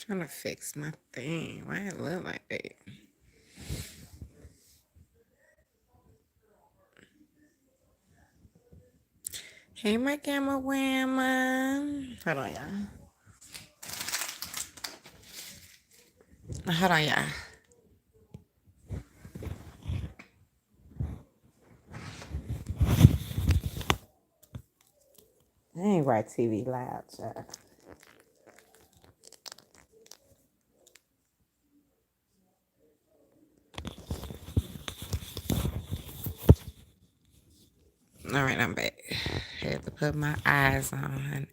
Trying to fix my thing. Why it look like that? Hey, my gamma whamma. Hold on, y'all. Hold on, y'all. I ain't right TV loud, y'all. All right, I'm back. Had to put my eyes on.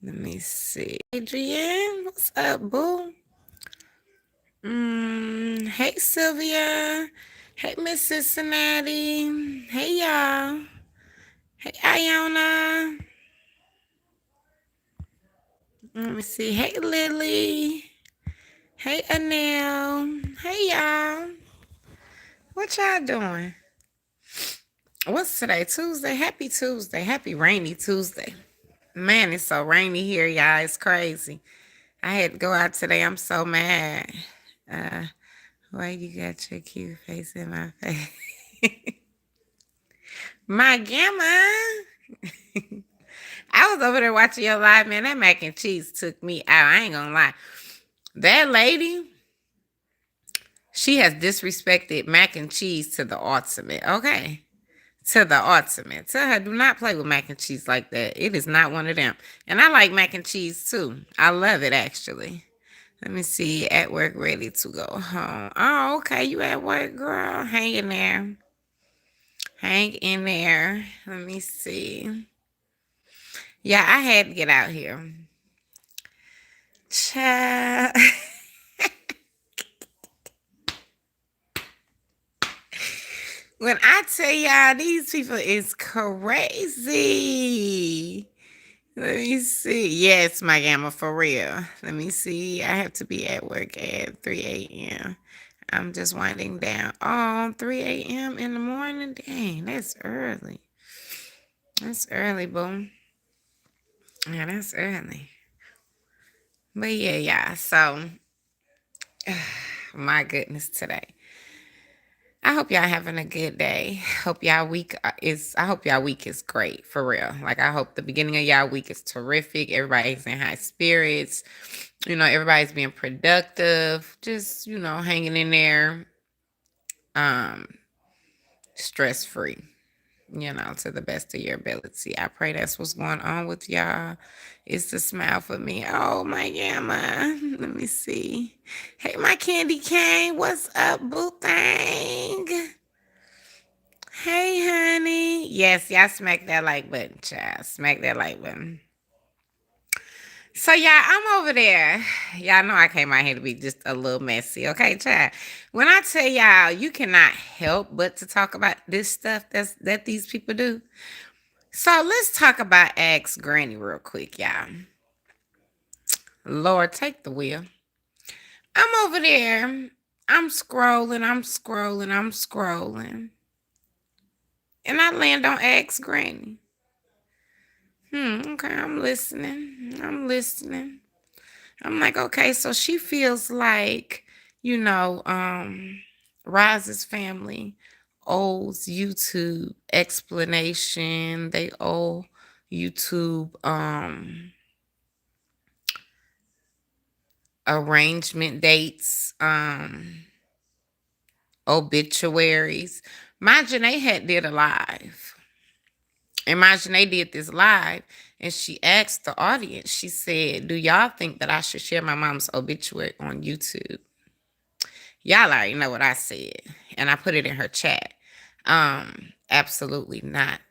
Let me see. Adrienne, what's up, boo? Hey, Sylvia. Hey, Miss Cincinnati. Hey, y'all. Hey, Iona. Let me see. Hey, Lily. Hey, Anel. Hey, y'all. What y'all doing? What's today? Tuesday? Happy Tuesday. Happy rainy Tuesday. Man, it's so rainy here, y'all. It's crazy. I had to go out today. I'm so mad. Uh, why you got your cute face in my face? My gamma. I was over there watching your live, man. That mac and cheese took me out. I ain't gonna lie. That lady, she has disrespected mac and cheese to the ultimate. Okay. To the ultimate. Tell her, do not play with mac and cheese like that. It is not one of them. And I like mac and cheese too. I love it actually. Let me see. At work, ready to go home. Oh, okay. You at work, girl. Hang in there. Hang in there. Let me see. Yeah, I had to get out here. Child. When I tell y'all these people is crazy. Let me see. Yes, my gamma, for real. Let me see. I have to be at work at 3 a.m. I'm just winding down. Oh, 3 a.m. in the morning? Dang, that's early. That's early, boom. Yeah, that's early. But yeah. So, my goodness, today. I hope y'all having a good day. Hope y'all week is. I hope y'all week is great for real. Like I hope the beginning of y'all week is terrific. Everybody's in high spirits. Everybody's being productive. Just hanging in there. Um, stress free. To the best of your ability. I pray that's what's going on with y'all. It's the smile for me. Oh my gamma. Let me see. Hey, my candy cane. What's up, boo thing? Hey, honey. Yes, y'all smack that like button, child. Smack that like button. So, yeah, I'm over there. Y'all know I came out here to be just a little messy, okay, child? When I tell y'all, you cannot help but to talk about this stuff that these people do. So, let's talk about Ask Granny real quick, y'all. Lord, take the wheel. I'm over there. I'm scrolling. And I land on Ask Granny. Okay, I'm listening. I'm like, okay, so she feels like, Rise's family owes YouTube explanation. They owe YouTube arrangement dates, obituaries. My Janae had did a live. And my Janae did this live and she asked the audience, she said, do y'all think that I should share my mom's obituary on YouTube? Y'all already know what I said. And I put it in her chat. Absolutely not.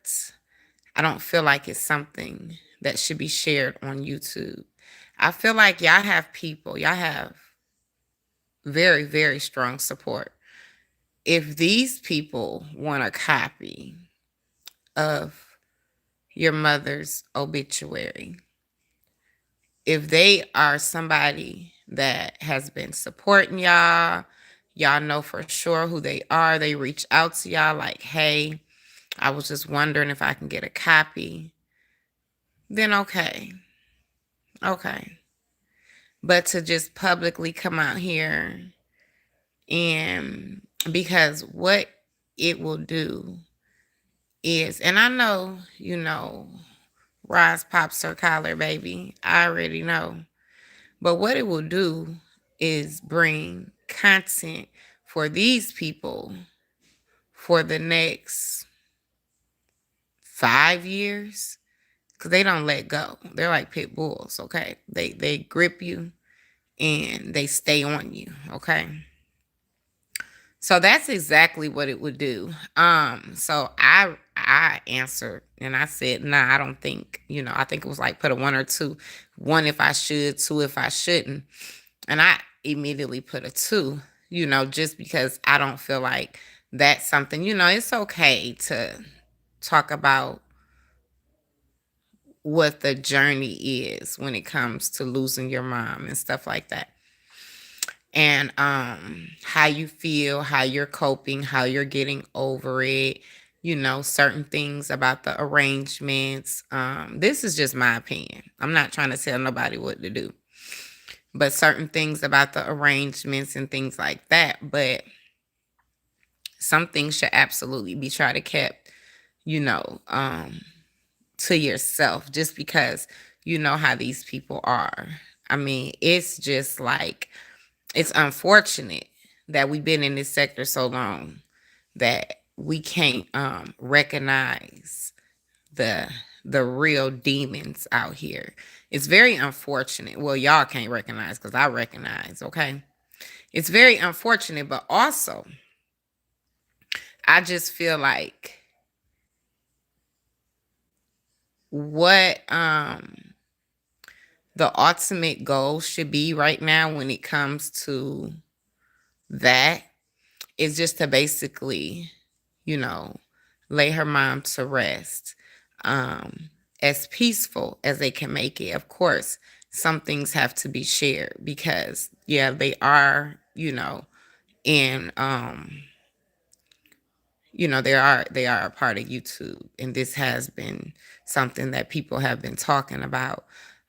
I don't feel like it's something that should be shared on YouTube. I feel like y'all have very, very strong support. If these people want a copy of your mother's obituary, if they are somebody that has been supporting y'all know for sure who they are. They reach out to y'all like, hey, I was just wondering if I can get a copy. Then okay. But to just publicly come out here, and because what it will do is, and I know, rise pop Sir Collar, baby. I already know. But what it will do is bring content for these people for the next 5 years, because they don't let go. They're like pit bulls, okay? They grip you and they stay on you, okay? So that's exactly what it would do. So I answered and I said, nah, I don't think, I think it was like put a one or two. One if I should, two if I shouldn't. And I immediately put a two, just because I don't feel like that's something, it's okay to talk about what the journey is when it comes to losing your mom and stuff like that. And how you feel, how you're coping, how you're getting over it, certain things about the arrangements. This is just my opinion. I'm not trying to tell nobody what to do. But certain things about the arrangements and things like that. But some things should absolutely be tried to kept, to yourself, just because you know how these people are. I mean, it's just like, it's unfortunate that we've been in this sector so long that we can't recognize the real demons out here. It's very unfortunate. Well, y'all can't recognize because I recognize, okay? It's very unfortunate, but also I just feel like what the ultimate goal should be right now when it comes to that is just to basically, you know, lay her mom to rest, as peaceful as they can make it. Of course, some things have to be shared because, yeah, they are, in they are a part of YouTube, and this has been something that people have been talking about.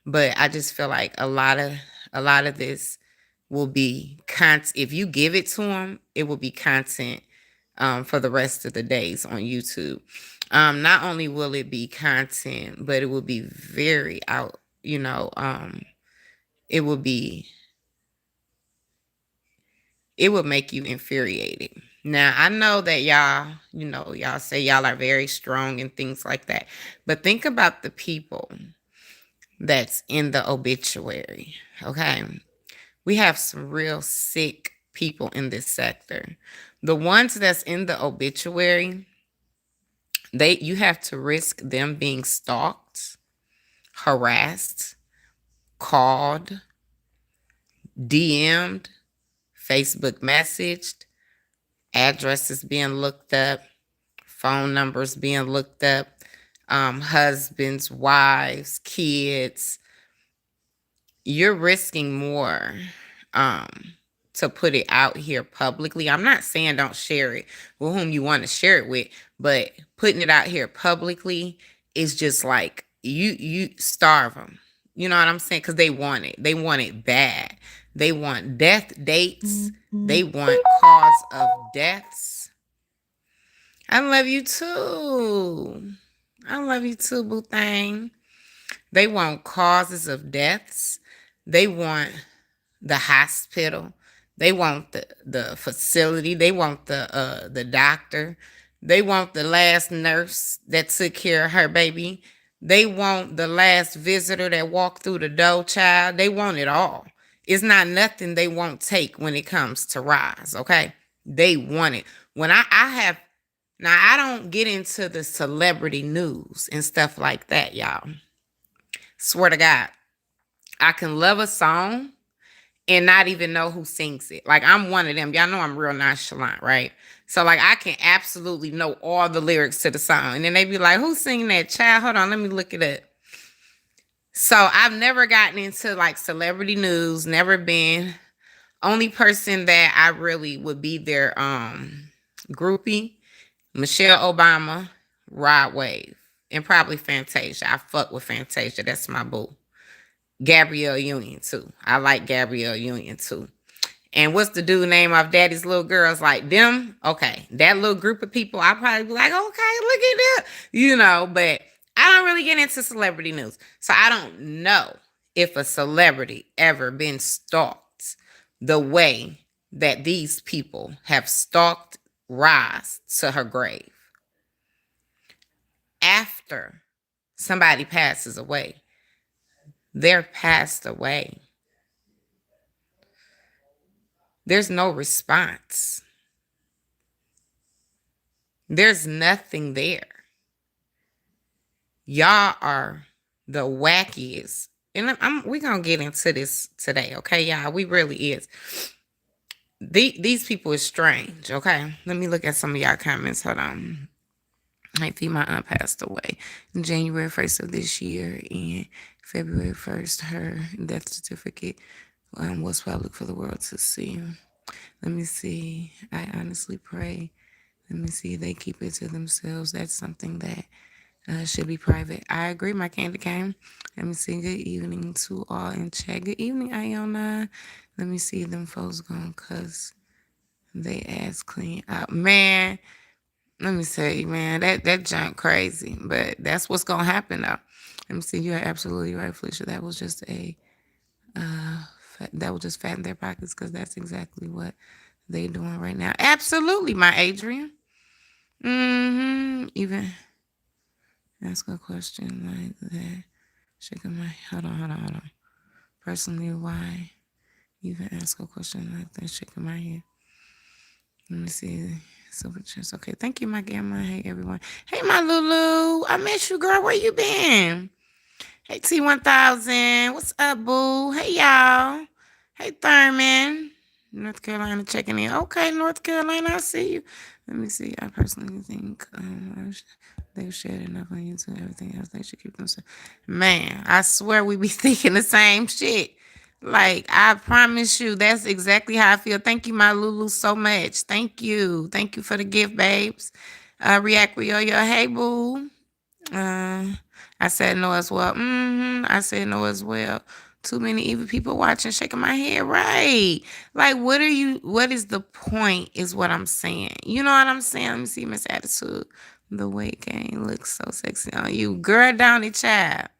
But I just feel like a lot of this will be content. If you give it to them, it will be content for the rest of the days on YouTube. Not only will it be content, but it will be very out. It will be it will make you infuriated. Now, I know that y'all say y'all are very strong and things like that. But think about the people that's in the obituary, okay? We have some real sick people in this sector. The ones that's in the obituary, you have to risk them being stalked, harassed, called, DM'd, Facebook messaged, addresses being looked up, phone numbers being looked up, husbands, wives, kids. You're risking more to put it out here publicly. I'm not saying don't share it with whom you want to share it with, but putting it out here publicly is just like you starve them. You know what I'm saying? Because they want it. They want it bad. They want death dates. They want cause of deaths. I love you too. I love you too, boo thing. They want causes of deaths. They want the hospital. They want the facility. They want the doctor. They want the last nurse that took care of her baby. They want the last visitor that walked through the door, child. They want it all. It's not nothing they won't take when it comes to Rise, okay? They want it. When I have now, I don't get into the celebrity news and stuff like that, y'all. Swear to God, I can love a song and not even know who sings it. Like, I'm one of them. Y'all know I'm real nonchalant, right? So, like, I can absolutely know all the lyrics to the song. And then they be like, who's singing that? Child, hold on, let me look it up. So, I've never gotten into, like, celebrity news, never been. Only person that I really would be their groupie, Michelle Obama, Rod Wave, and probably Fantasia. I fuck with Fantasia. That's my boo. Gabrielle Union too. I like Gabrielle Union too. And what's the dude name of Daddy's little girls? Like them? Okay. That little group of people, I'll probably be like, okay, look at that. But I don't really get into celebrity news. So I don't know if a celebrity ever been stalked the way that these people have stalked Roz to her grave. After somebody passes away, they're passed away. There's no response. There's nothing there. Y'all are the wackiest. And we're going to get into this today, okay, y'all? We really is. These people is strange, okay? Let me look at some of y'all comments. Hold on. I think my aunt passed away January 1st of this year, and February 1st, her death certificate was public for the world to see. Let me see. I honestly pray. Let me see. They keep it to themselves. That's something that should be private. I agree, my candy cane. Let me see. Good evening to all in chat. Good evening, Iona. Let me see. Them folks gonna cuss they ass clean out. Man, let me tell you, man, that junk crazy. But that's what's gonna happen though. Let me see. You're absolutely right, Felicia. That was just that will just fatten their pockets because that's exactly what they doing right now. Absolutely, my Adrian. Even ask a question like that. Shaking my hold on. Personally, why even ask a question like that? Shaking my head. Let me see. Silver chance. Okay, thank you, my gamma. Hey everyone. Hey my Lulu. I miss you, girl. Where you been? Hey T1000. What's up, boo? Hey y'all. Hey Thurman. North Carolina checking in. Okay, North Carolina, I see you. Let me see. I personally think they've shared enough on YouTube. Everything else they should keep themselves. Man, I swear we be thinking the same shit. Like, I promise you, that's exactly how I feel. Thank you, my Lulu, so much. Thank you. Thank you for the gift, babes. React with yo. Hey, boo. I said no as well. I said no as well. Too many evil people watching, shaking my head. Right. Like, what is the point, is what I'm saying. You know what I'm saying? Let me see, Miss Attitude. The weight gain looks so sexy on you. Girl, down the child.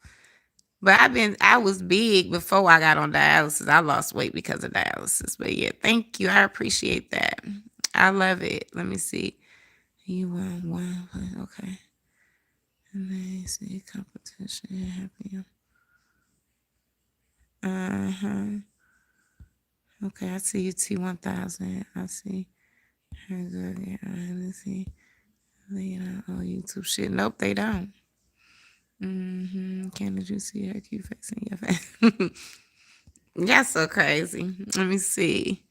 But I was big before I got on dialysis. I lost weight because of dialysis. But yeah, thank you. I appreciate that. I love it. Let me see. You want one. Okay. And then see competition. Happy. Okay, I see you T1000. I see her girl. Yeah, let's see. They don't on YouTube shit. Nope, they don't. Can't you see her cute face in your face? That's so crazy. Let me see.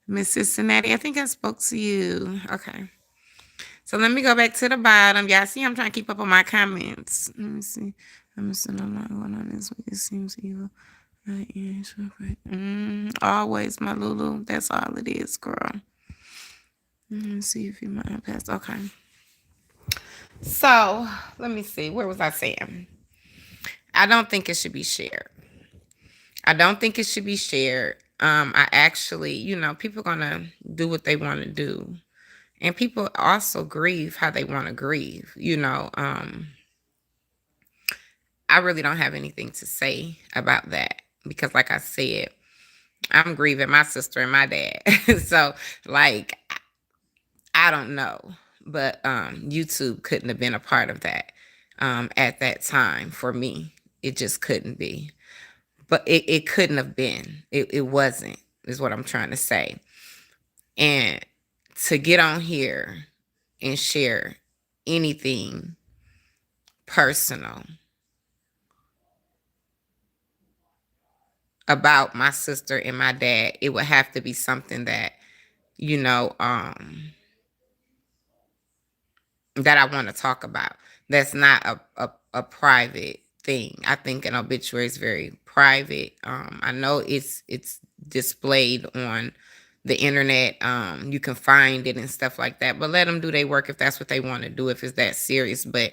Miss Cincinnati, I think I spoke to you. Okay. So let me go back to the bottom. Y'all see, I'm trying to keep up on my comments. Let me see. I'm missing a lot going on this week. It seems evil. Right, yeah, sure, right. Always, my Lulu. That's all it is, girl. Let me see if you might pass. Okay. So let me see. Where was I saying? I don't think it should be shared. I don't think it should be shared. I actually, people gonna do what they want to do. And people also grieve how they want to grieve. I really don't have anything to say about that because, like I said, I'm grieving my sister and my dad. So, like, I don't know. But YouTube couldn't have been a part of that at that time for me. It just couldn't be. But it couldn't have been. It wasn't, is what I'm trying to say. And to get on here and share anything personal about my sister and my dad, it would have to be something that, that I want to talk about. That's not a private thing. I think an obituary is very private. I know it's displayed on the internet. You can find it and stuff like that. But let them do their work if that's what they want to do, if it's that serious. But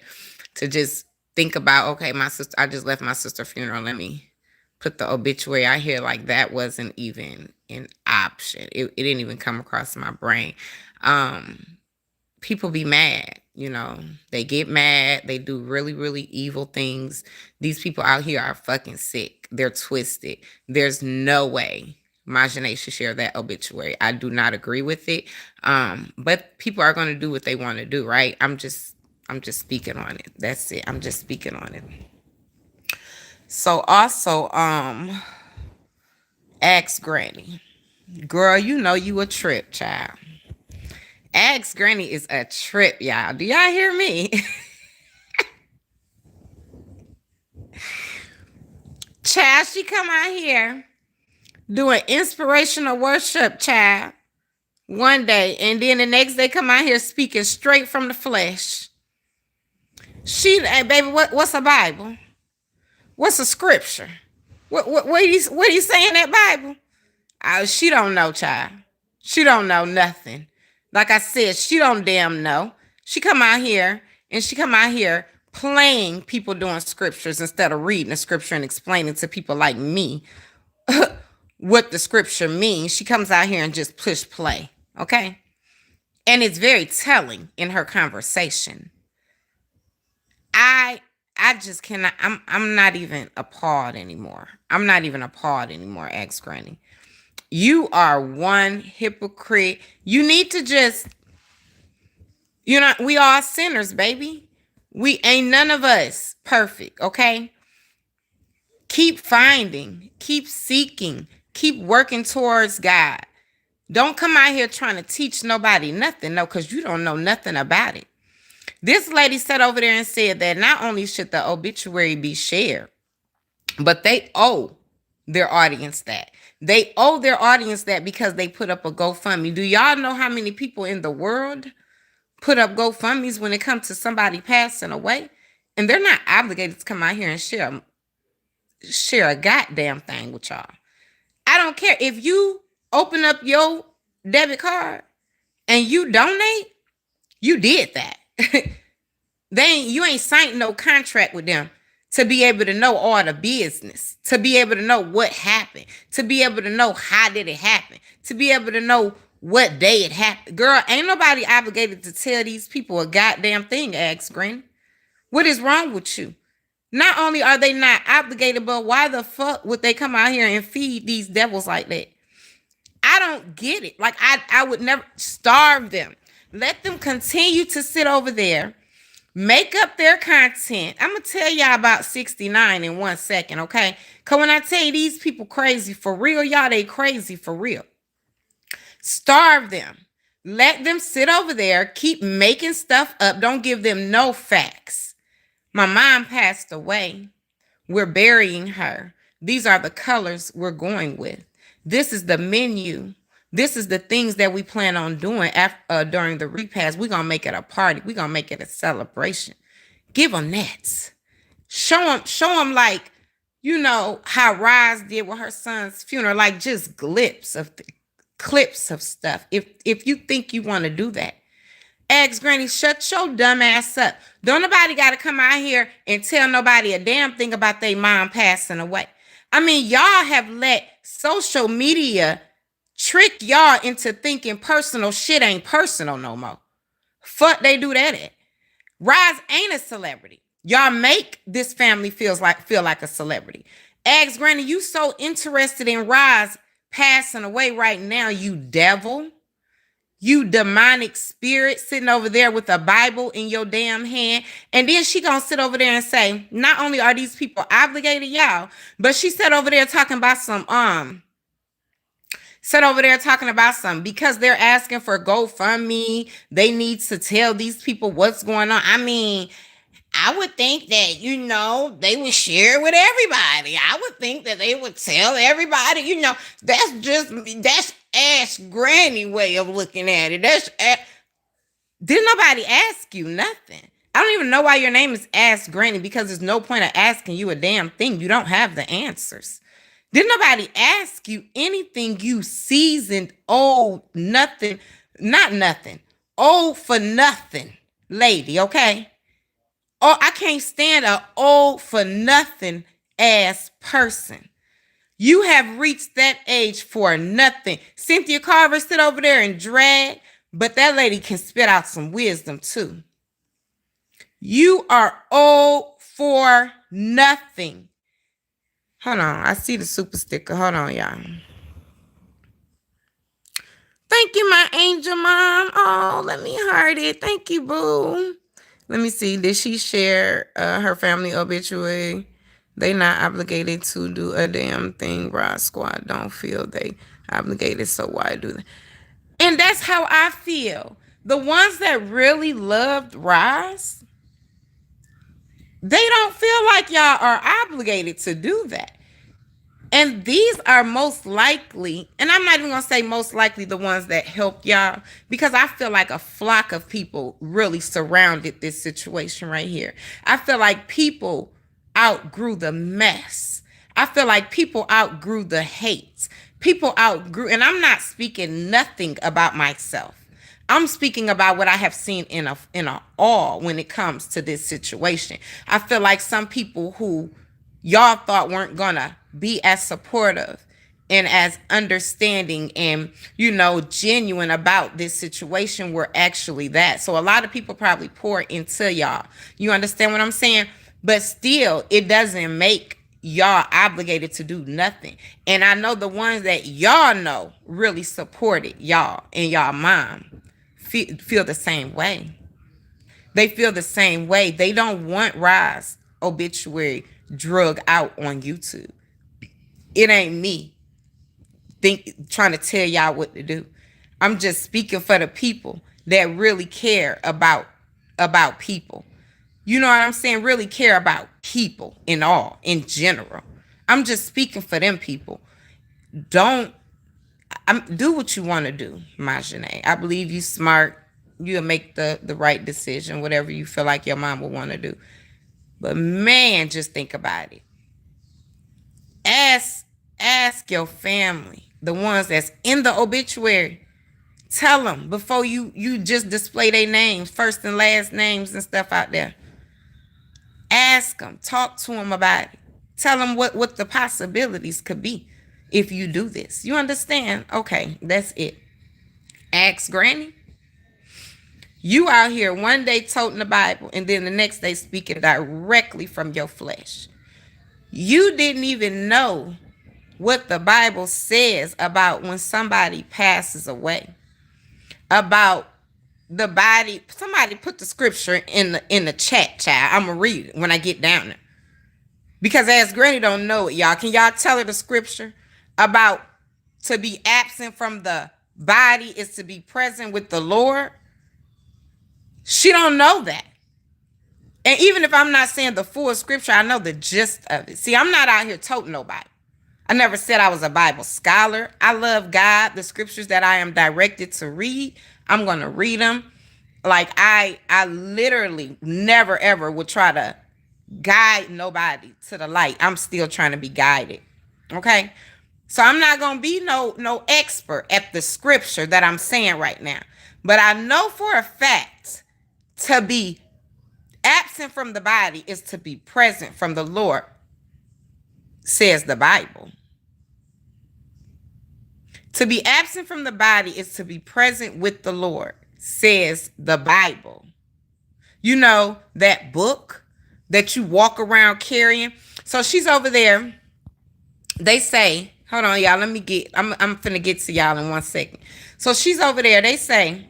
to just think about, okay, my sister, I just left my sister's funeral. Let me put the obituary out here, like that wasn't even an option. It didn't even come across my brain. Um, People be mad, they get mad, they do really, really evil things. These people out here are fucking sick. They're twisted. There's no way Majane should share that obituary. I do not agree with it. But people are going to do what they want to do, right? I'm just speaking on it. That's it. I'm just speaking on it. So also, ask Granny. Girl, you a trip, child. Ask Granny is a trip, y'all. Do y'all hear me? Child, she come out here doing inspirational worship, child, one day, and then the next day come out here speaking straight from the flesh. Hey, baby, what's a Bible? What's a scripture? What are you saying that Bible? She don't know, child. She don't know nothing. Like I said, she don't damn know. She come out here playing people doing scriptures instead of reading the scripture and explaining to people like me what the scripture means. She comes out here and just push play, okay? And it's very telling in her conversation. I just cannot. I'm not even appalled anymore. I'm not even appalled anymore, ex Granny. You are one hypocrite. You need to just, we all sinners, baby. We ain't none of us perfect, okay? Keep finding, keep seeking, keep working towards God. Don't come out here trying to teach nobody nothing, no, because you don't know nothing about it. This lady sat over there and said that not only should the obituary be shared, but they owe their audience that. They owe their audience that because they put up a GoFundMe. Do y'all know how many people in the world put up GoFundMes when it comes to somebody passing away? And they're not obligated to come out here and share a goddamn thing with y'all. I don't care. If you open up your debit card and you donate, you did that. You ain't signed no contract with them to be able to know all the business, to be able to know what happened, to be able to know how did it happen, to be able to know what day it happened. Girl, ain't nobody obligated to tell these people a goddamn thing, ask Granny. What is wrong with you? Not only are they not obligated, but why the fuck would they come out here and feed these devils like that? I don't get it. Like, I would never starve them. Let them continue to sit over there, make up their content. I'm going to tell y'all about 69 in 1 second, okay? Because when I tell you these people crazy for real, y'all, they crazy for real. Starve them. Let them sit over there, keep making stuff up. Don't give them no facts. My mom passed away. We're burying her. These are the colors we're going with. This is the menu. This is the things that we plan on doing during the repast. We're going to make it a party. We're going to make it a celebration. Give them that. Show them like, how Roz did with her son's funeral, like just clips of stuff. If you think you want to do that. Ask Granny, shut your dumb ass up. Don't nobody got to come out here and tell nobody a damn thing about their mom passing away. I mean, y'all have let social media trick y'all into thinking personal shit ain't personal no more. Fuck they do that at. Roz ain't a celebrity. Y'all make this family feel like a celebrity. Ask Granny, you so interested in Roz passing away right now, you devil. You demonic spirit sitting over there with a Bible in your damn hand. And then she gonna sit over there and say, not only are these people obligated, y'all, but she sat over there talking about because they're asking for GoFundMe, they need to tell these people what's going on. I mean, I would think that, they would share with everybody. I would think that they would tell everybody, that's Ask Granny way of looking at it. Didn't nobody ask you nothing. I don't even know why your name is Ask Granny, because there's no point of asking you a damn thing. You don't have the answers. Didn't nobody ask you anything, you seasoned, old, nothing, not nothing, old for nothing lady, okay? Oh, I can't stand an old for nothing ass person. You have reached that age for nothing. Cynthia Carver sit over there and drag, but that lady can spit out some wisdom too. You are old for nothing. Hold on. I see the super sticker. Hold on, y'all. Thank you, my angel mom. Oh, let me heart it. Thank you, boo. Let me see. Did she share her family obituary? They not obligated to do a damn thing. Rod Squad don't feel they obligated, so why do they? And that's how I feel. The ones that really loved Roz, they don't feel like y'all are obligated to do that. And these are most likely, and I'm not even going to say most likely the ones that helped y'all, because I feel like a flock of people really surrounded this situation right here. I feel like people outgrew the mess. I feel like people outgrew the hate. People outgrew, and I'm not speaking nothing about myself. I'm speaking about what I have seen in a awe when it comes to this situation. I feel like some people who y'all thought weren't gonna be as supportive and as understanding and, genuine about this situation were actually that. So a lot of people probably pour into y'all. You understand what I'm saying? But still, it doesn't make y'all obligated to do nothing. And I know the ones that y'all know really supported y'all and y'all mom feel the same way. They feel the same way. They don't want Roz obituary drug out on YouTube. It ain't me trying to tell y'all what to do. I'm just speaking for the people that really care about people. You know what I'm saying? Really care about people in general. I'm just speaking for them people. Do what you want to do, Majane. I believe you smart. You'll make the right decision, whatever you feel like your mom will want to do. But man, just think about it. Ask your family, the ones that's in the obituary. Tell them before you just display their names, first and last names and stuff out there. Ask them, talk to them about it. Tell them what the possibilities could be if you do this. You understand? Okay, that's it. Ask Granny. You out here one day toting the Bible and then the next day speaking directly from your flesh. You didn't even know what the Bible says about when somebody passes away. About the body. Somebody put the scripture in the chat, child. I'm going to read it when I get down there. Because as Granny don't know it, y'all. Can y'all tell her the scripture about to be absent from the body is to be present with the Lord? She don't know that. And even if I'm not saying the full scripture, I know the gist of it. See, I'm not out here toting nobody. I never said I was a Bible scholar. I love God. The scriptures that I am directed to read, I'm going to read them. Like I literally never ever would try to guide nobody to the light. I'm still trying to be guided. Okay? So I'm not going to be no expert at the scripture that I'm saying right now. But I know for a fact to be absent from the body is to be present from the Lord, says the Bible. To be absent from the body is to be present with the Lord, says the Bible. You know, that book that you walk around carrying. So she's over there. They say, hold on, y'all. I'm finna get to y'all in 1 second. So she's over there. They say,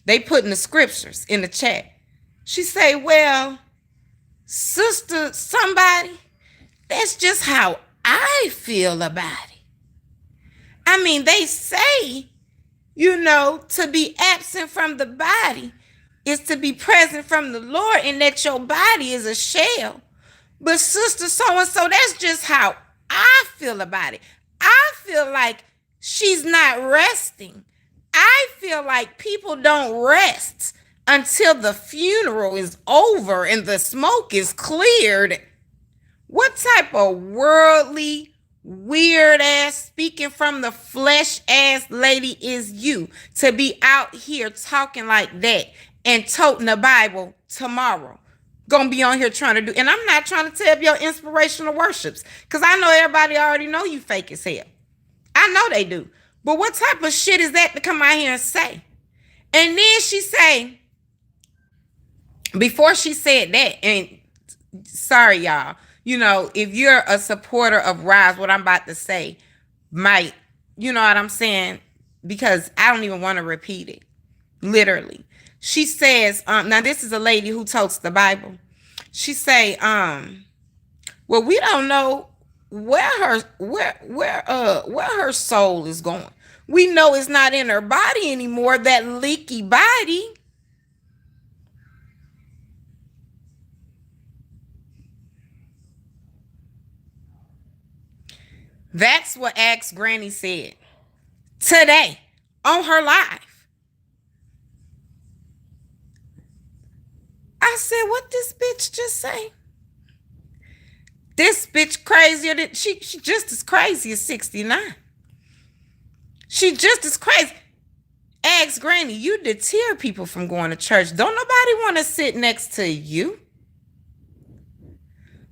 they putting the scriptures in the chat. She say, well, sister, somebody, that's just how I feel about it. I mean, they say, to be absent from the body is to be present from the Lord, and that your body is a shell. But sister so-and-so, that's just how I feel about it. I feel like she's not resting. I feel like people don't rest until the funeral is over and the smoke is cleared. What type of worldly, weird ass, speaking from the flesh ass lady is you to be out here talking like that and toting the Bible tomorrow? gonna be on here trying to do, and I'm not trying to tell your inspirational worships, because I know everybody already know you fake as hell. I know they do. But what type of shit is that to come out here and say? And then she say, before she said that, and sorry y'all, you know, if you're a supporter of Rise, what I'm about to say might, you know what I'm saying? Because I don't even want to repeat it. Literally. She says, now this is a lady who totes the Bible. She say, well, we don't know where her soul is going. We know it's not in her body anymore, that leaky body. That's what Ask Granny said today on her live. I said, what this bitch just say? This bitch crazier than she just as crazy as 69. She just as crazy. Ask Granny, you deter people from going to church. Don't nobody want to sit next to you.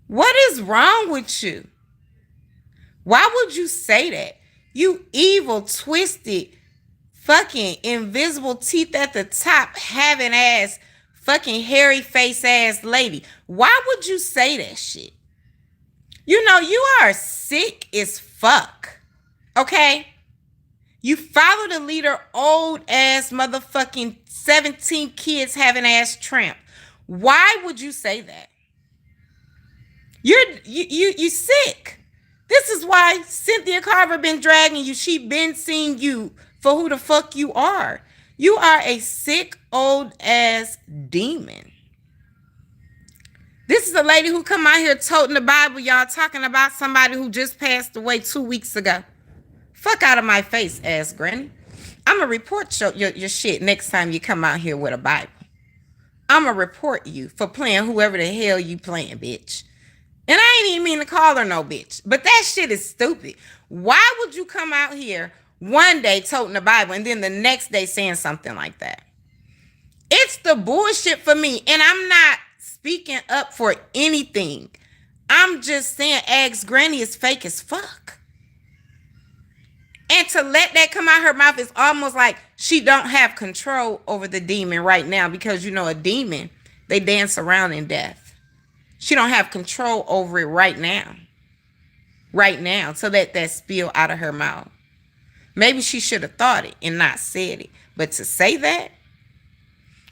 What is wrong with you? Why would you say that? You evil, twisted, fucking invisible teeth at the top, having ass, fucking hairy face ass lady. Why would you say that shit? You know, you are sick as fuck. Okay? You follow the leader, old ass motherfucking 17 kids having ass tramp. Why would you say that? You sick. This is why Cynthia Carver been dragging you. She been seeing you for who the fuck you are. You are a sick old ass demon. This is a lady who come out here toting the Bible, y'all, talking about somebody who just passed away 2 weeks ago. Fuck out of my face, ass Granny. I'm going to report your shit next time you come out here with a Bible. I'm going to report you for playing whoever the hell you playing, bitch. And I ain't even mean to call her no bitch. But that shit is stupid. Why would you come out here one day toting the Bible and then the next day saying something like that? It's the bullshit for me. And I'm not speaking up for anything. I'm just saying Ask Granny is fake as fuck. And to let that come out her mouth is almost like she don't have control over the demon right now, because you know a demon, they dance around in death. She don't have control over it right now. Right now. So let that spill out of her mouth. Maybe she should have thought it and not said it. But to say that,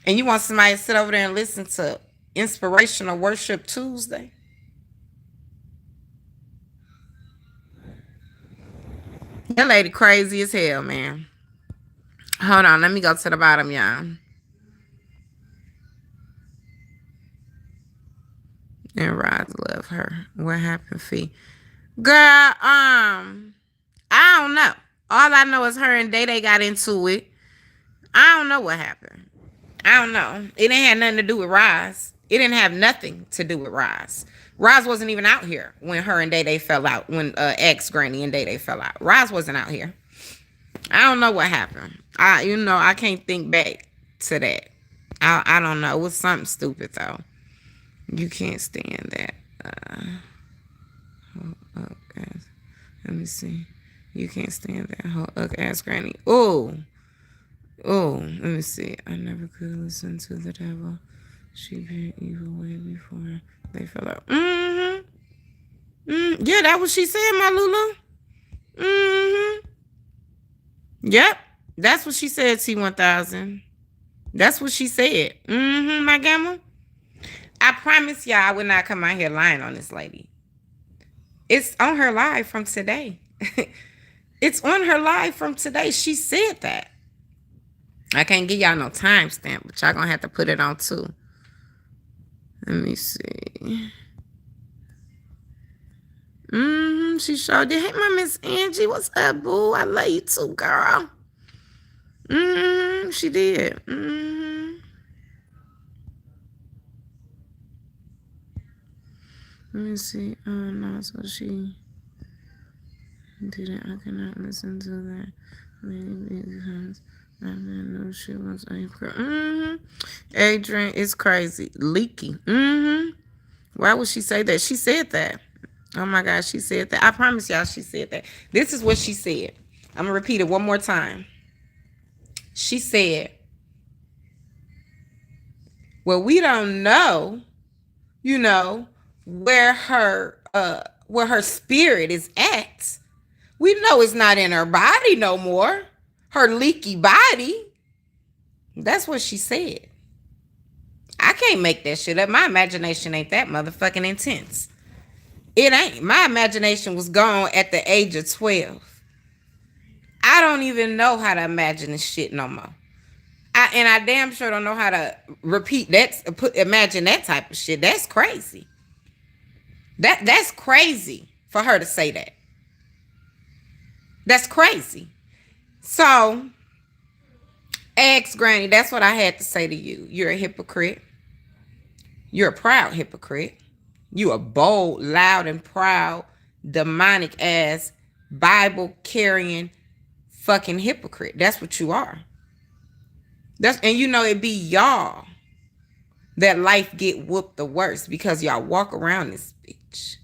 and you want somebody to sit over there and listen to Inspirational Worship Tuesday? That lady crazy as hell, man. Hold on, let me go to the bottom, y'all. And Roz love her. What happened, Fee? Girl, I don't know. All I know is her and Day got into it. I don't know what happened. I don't know. It ain't had nothing to do with Roz. It didn't have nothing to do with Roz. Roz wasn't even out here when her and Day fell out. When Ask Granny and Day fell out. Roz wasn't out here. I don't know what happened. I can't think back to that. I don't know. It was something stupid though. You can't stand that. Let me see. You can't stand that. Ask Granny. Oh, let me see. I never could listen to the devil. She been evil way before they fell out. Yeah, that's what she said, my Lulu. Yep. That's what she said, T1000. That's what she said. My gamma. I promise y'all I would not come out here lying on this lady. It's on her live from today. It's on her live from today. She said that. I can't give y'all no timestamp, but y'all gonna have to put it on too. Let me see. She showed it. Hey, my Miss Angie, what's up, boo? I love you too, girl. She did. Let me see. Oh no, so she didn't. I cannot listen to that. Maybe because And I knew she was April. Adrian is crazy. Leaky. Why would she say that? She said that. Oh my gosh, she said that. I promise y'all she said that. This is what she said. I'm going to repeat it one more time. She said, well, we don't know, where her spirit is at. We know it's not in her body no more. Her leaky body. That's what she said. I can't make that shit up. My imagination ain't that motherfucking intense. It ain't. My imagination was gone at the age of 12. I don't even know how to imagine this shit no more. I damn sure don't know how to repeat that, imagine that type of shit. That's crazy. That's crazy for her to say that. That's crazy. So, ex Granny, that's what I had to say to you. You're a hypocrite. You're a proud hypocrite. You a bold, loud, and proud, demonic ass, Bible carrying fucking hypocrite. That's what you are. And it be y'all that life get whooped the worst because y'all walk around this bitch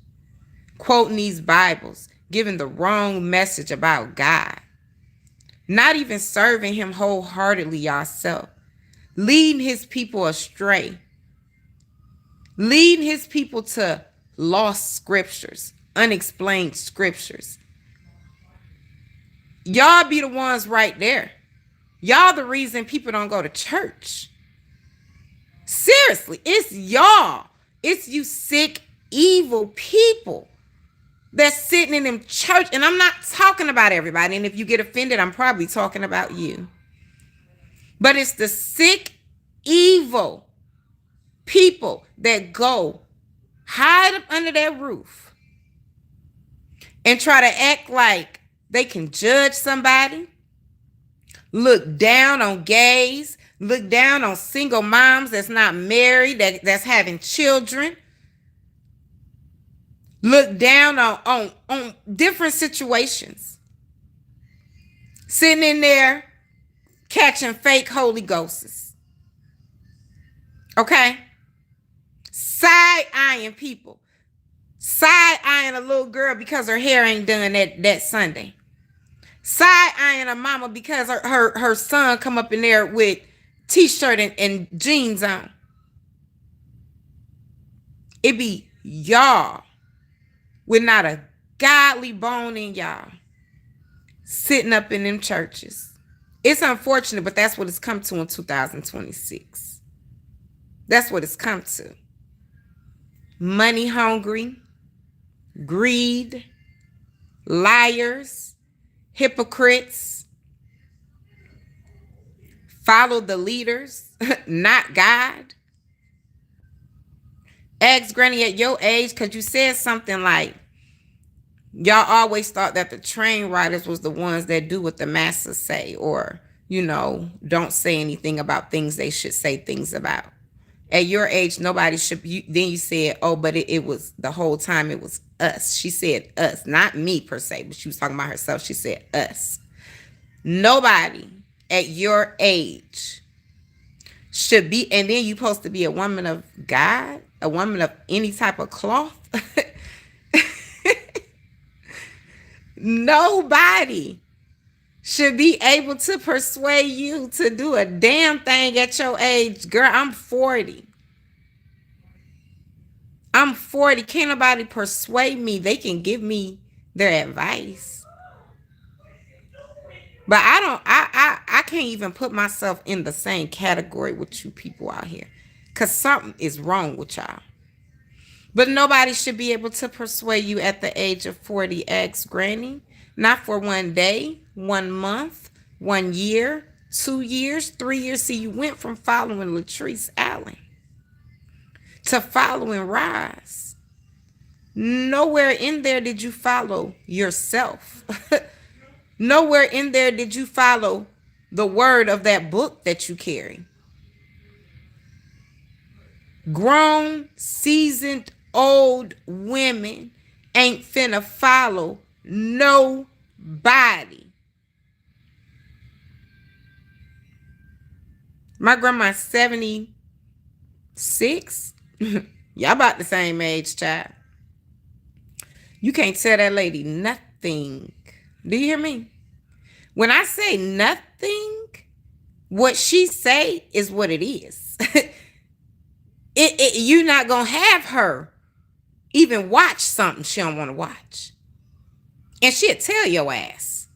quoting these Bibles, giving the wrong message about God, not even serving him wholeheartedly yourself, leading his people astray, leading his people to lost scriptures, unexplained scriptures. Y'all be the ones right there. Y'all the reason people don't go to church. Seriously, it's y'all. It's you sick, evil people that's sitting in them church. And I'm not talking about everybody. And if you get offended, I'm probably talking about you. But it's the sick, evil people that go hide up under that roof and try to act like they can judge somebody, look down on gays, look down on single moms that's not married, that's having children, look down on different situations, sitting in there catching fake Holy Ghosts. Okay? Side-eyeing people. Side-eyeing a little girl because her hair ain't done that Sunday. Side-eyeing a mama because her son come up in there with t-shirt and jeans on. It be y'all with not a godly bone in y'all sitting up in them churches. It's unfortunate, but that's what it's come to in 2026. That's what it's come to. Money hungry, greed, liars, hypocrites, follow the leaders, not God. Ask Granny at your age, because you said something like, y'all always thought that the train riders was the ones that do what the masses say, or, don't say anything about things they should say things about. At your age, nobody should. Then you said, oh, but it was the whole time it was us. She said us, not me per se, but she was talking about herself. She said us. Nobody at your age should be, and then you supposed to be a woman of God, a woman of any type of cloth. Nobody should be able to persuade you to do a damn thing at your age. Girl, I'm 40. I'm 40. Can't nobody persuade me. They can give me their advice. But I can't even put myself in the same category with you people out here. Because something is wrong with y'all. But nobody should be able to persuade you at the age of 40, ex Granny. Not for one day, 1 month, 1 year, 2 years, 3 years. See, you went from following Latrice Allen to following Rise. Nowhere in there did you follow yourself. Nowhere in there did you follow the word of that book that you carry. Grown, seasoned, old women ain't finna follow nobody. My grandma's 76. Y'all about the same age, child. You can't tell that lady nothing. Do you hear me? When I say nothing, what she say is what it is. You're not gonna have her even watch something she don't want to watch, and she'll tell your ass.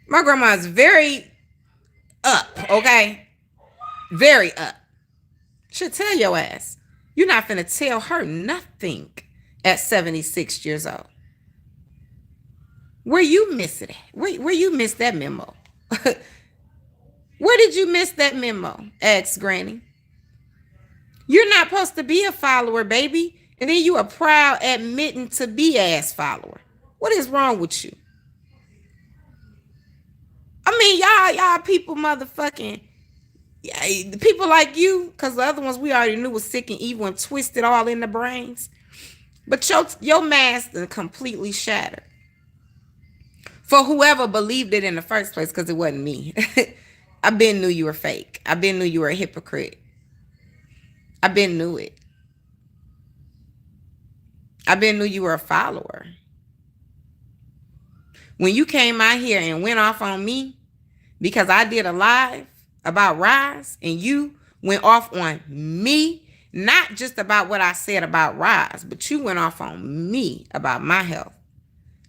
My grandma's very up, okay, very up. She'll tell your ass. You're not finna tell her nothing at 76 years old. Where you miss it at? Where you miss that memo? Where did you miss that memo? Asked Granny. You're not supposed to be a follower, baby. And then you are proud admitting to be ass follower. What is wrong with you? I mean, y'all people motherfucking, the people like you, because the other ones we already knew was sick and evil and twisted all in the brains. But your mask is completely shattered. For whoever believed it in the first place, because it wasn't me. I been knew you were fake. I been knew you were a hypocrite. I been knew it. I been knew you were a follower. When you came out here and went off on me because I did a live about Rise, and you went off on me, not just about what I said about Rise, but you went off on me about my health.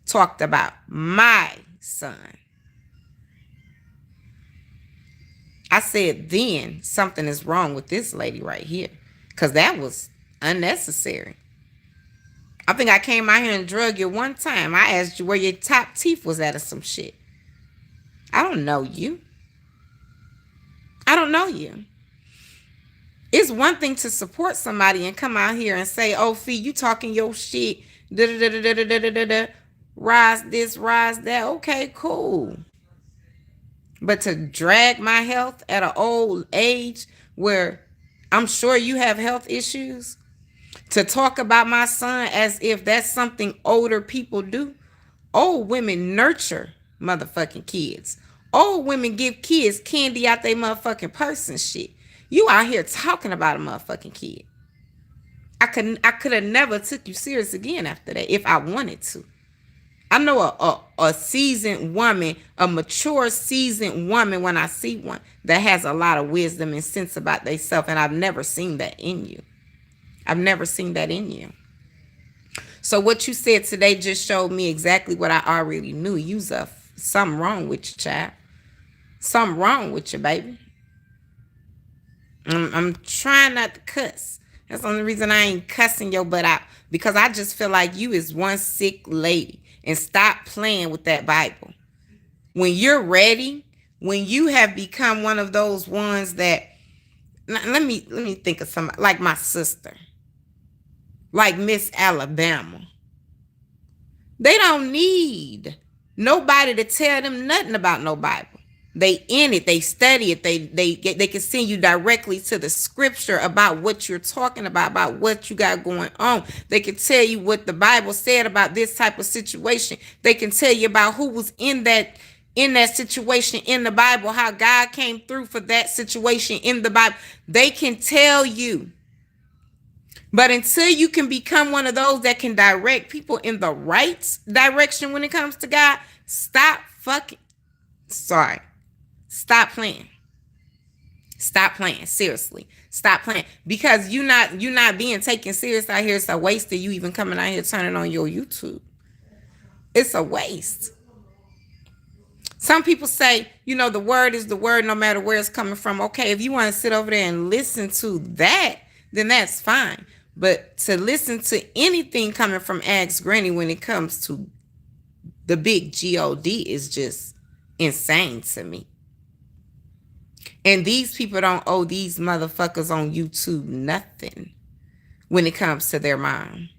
Talked about my son. I said then something is wrong with this lady right here, because that was unnecessary. I think I came out here and drug you one time. I asked you where your top teeth was at or some shit. I don't know you. I don't know you. It's one thing to support somebody and come out here and say, oh, Fee, you talking your shit. Rise this, rise that. Okay, cool. But to drag my health at an old age where I'm sure you have health issues, to talk about my son as if that's something older people do. Old women nurture motherfucking kids. Old women give kids candy out they motherfucking purse and shit. You out here talking about a motherfucking kid. I could have never took you serious again after that if I wanted to. I know a seasoned woman, a mature seasoned woman when I see one that has a lot of wisdom and sense about themselves, and I've never seen that in you. I've never seen that in you. So what you said today just showed me exactly what I already knew. You's something wrong with you, child. Something wrong with you, baby. I'm trying not to cuss. That's the only reason I ain't cussing your butt out, because I just feel like you is one sick lady. And stop playing with that Bible. When you're ready, when you have become one of those ones that, let me think of somebody like my sister, like Miss Alabama. They don't need nobody to tell them nothing about no Bible. They in it, they study it, they can send you directly to the scripture about what you're talking about what you got going on. They can tell you what the Bible said about this type of situation. They can tell you about who was in that situation in the Bible, how God came through for that situation in the Bible. They can tell you. But until you can become one of those that can direct people in the right direction when it comes to God, stop playing. Stop playing. Seriously. Stop playing. Because you're not being taken serious out here. It's a waste of you even coming out here turning on your YouTube. It's a waste. Some people say, the word is the word no matter where it's coming from. Okay, if you want to sit over there and listen to that, then that's fine. But to listen to anything coming from Ask Granny when it comes to the big God is just insane to me. And these people don't owe these motherfuckers on YouTube nothing when it comes to their mom.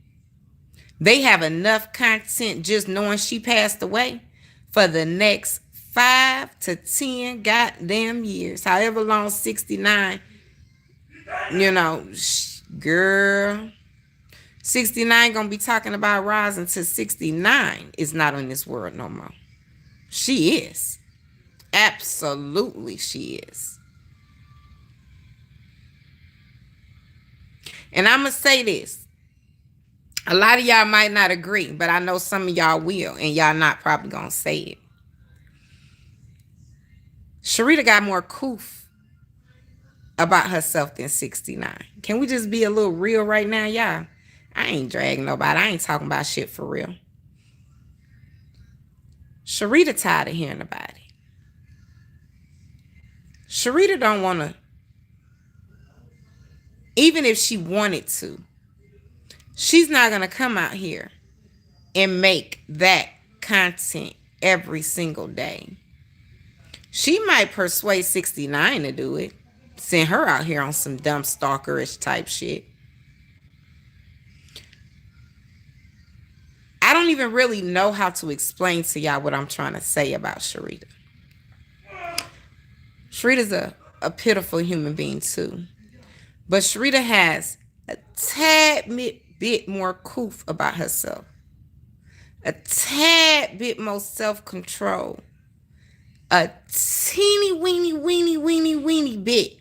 They have enough content just knowing she passed away for the next 5 to 10 goddamn years. However long 69, girl. 69 gonna be talking about Rise until 69 is not in this world no more. She is. Absolutely she is. And I'm going to say this. A lot of y'all might not agree, but I know some of y'all will, and y'all not probably going to say it. Sharita got more coof about herself than 69. Can we just be a little real right now, y'all? I ain't dragging nobody. I ain't talking about shit for real. Sharita tired of hearing about it. Sharita don't want to, even if she wanted to, she's not going to come out here and make that content every single day. She might persuade 69 to do it. Send her out here on some dumb stalkerish type shit. I don't even really know how to explain to y'all what I'm trying to say about Sharita. Sharita's a pitiful human being too. But Sharita has a tad bit more coof about herself. A tad bit more self-control. A teeny weeny bit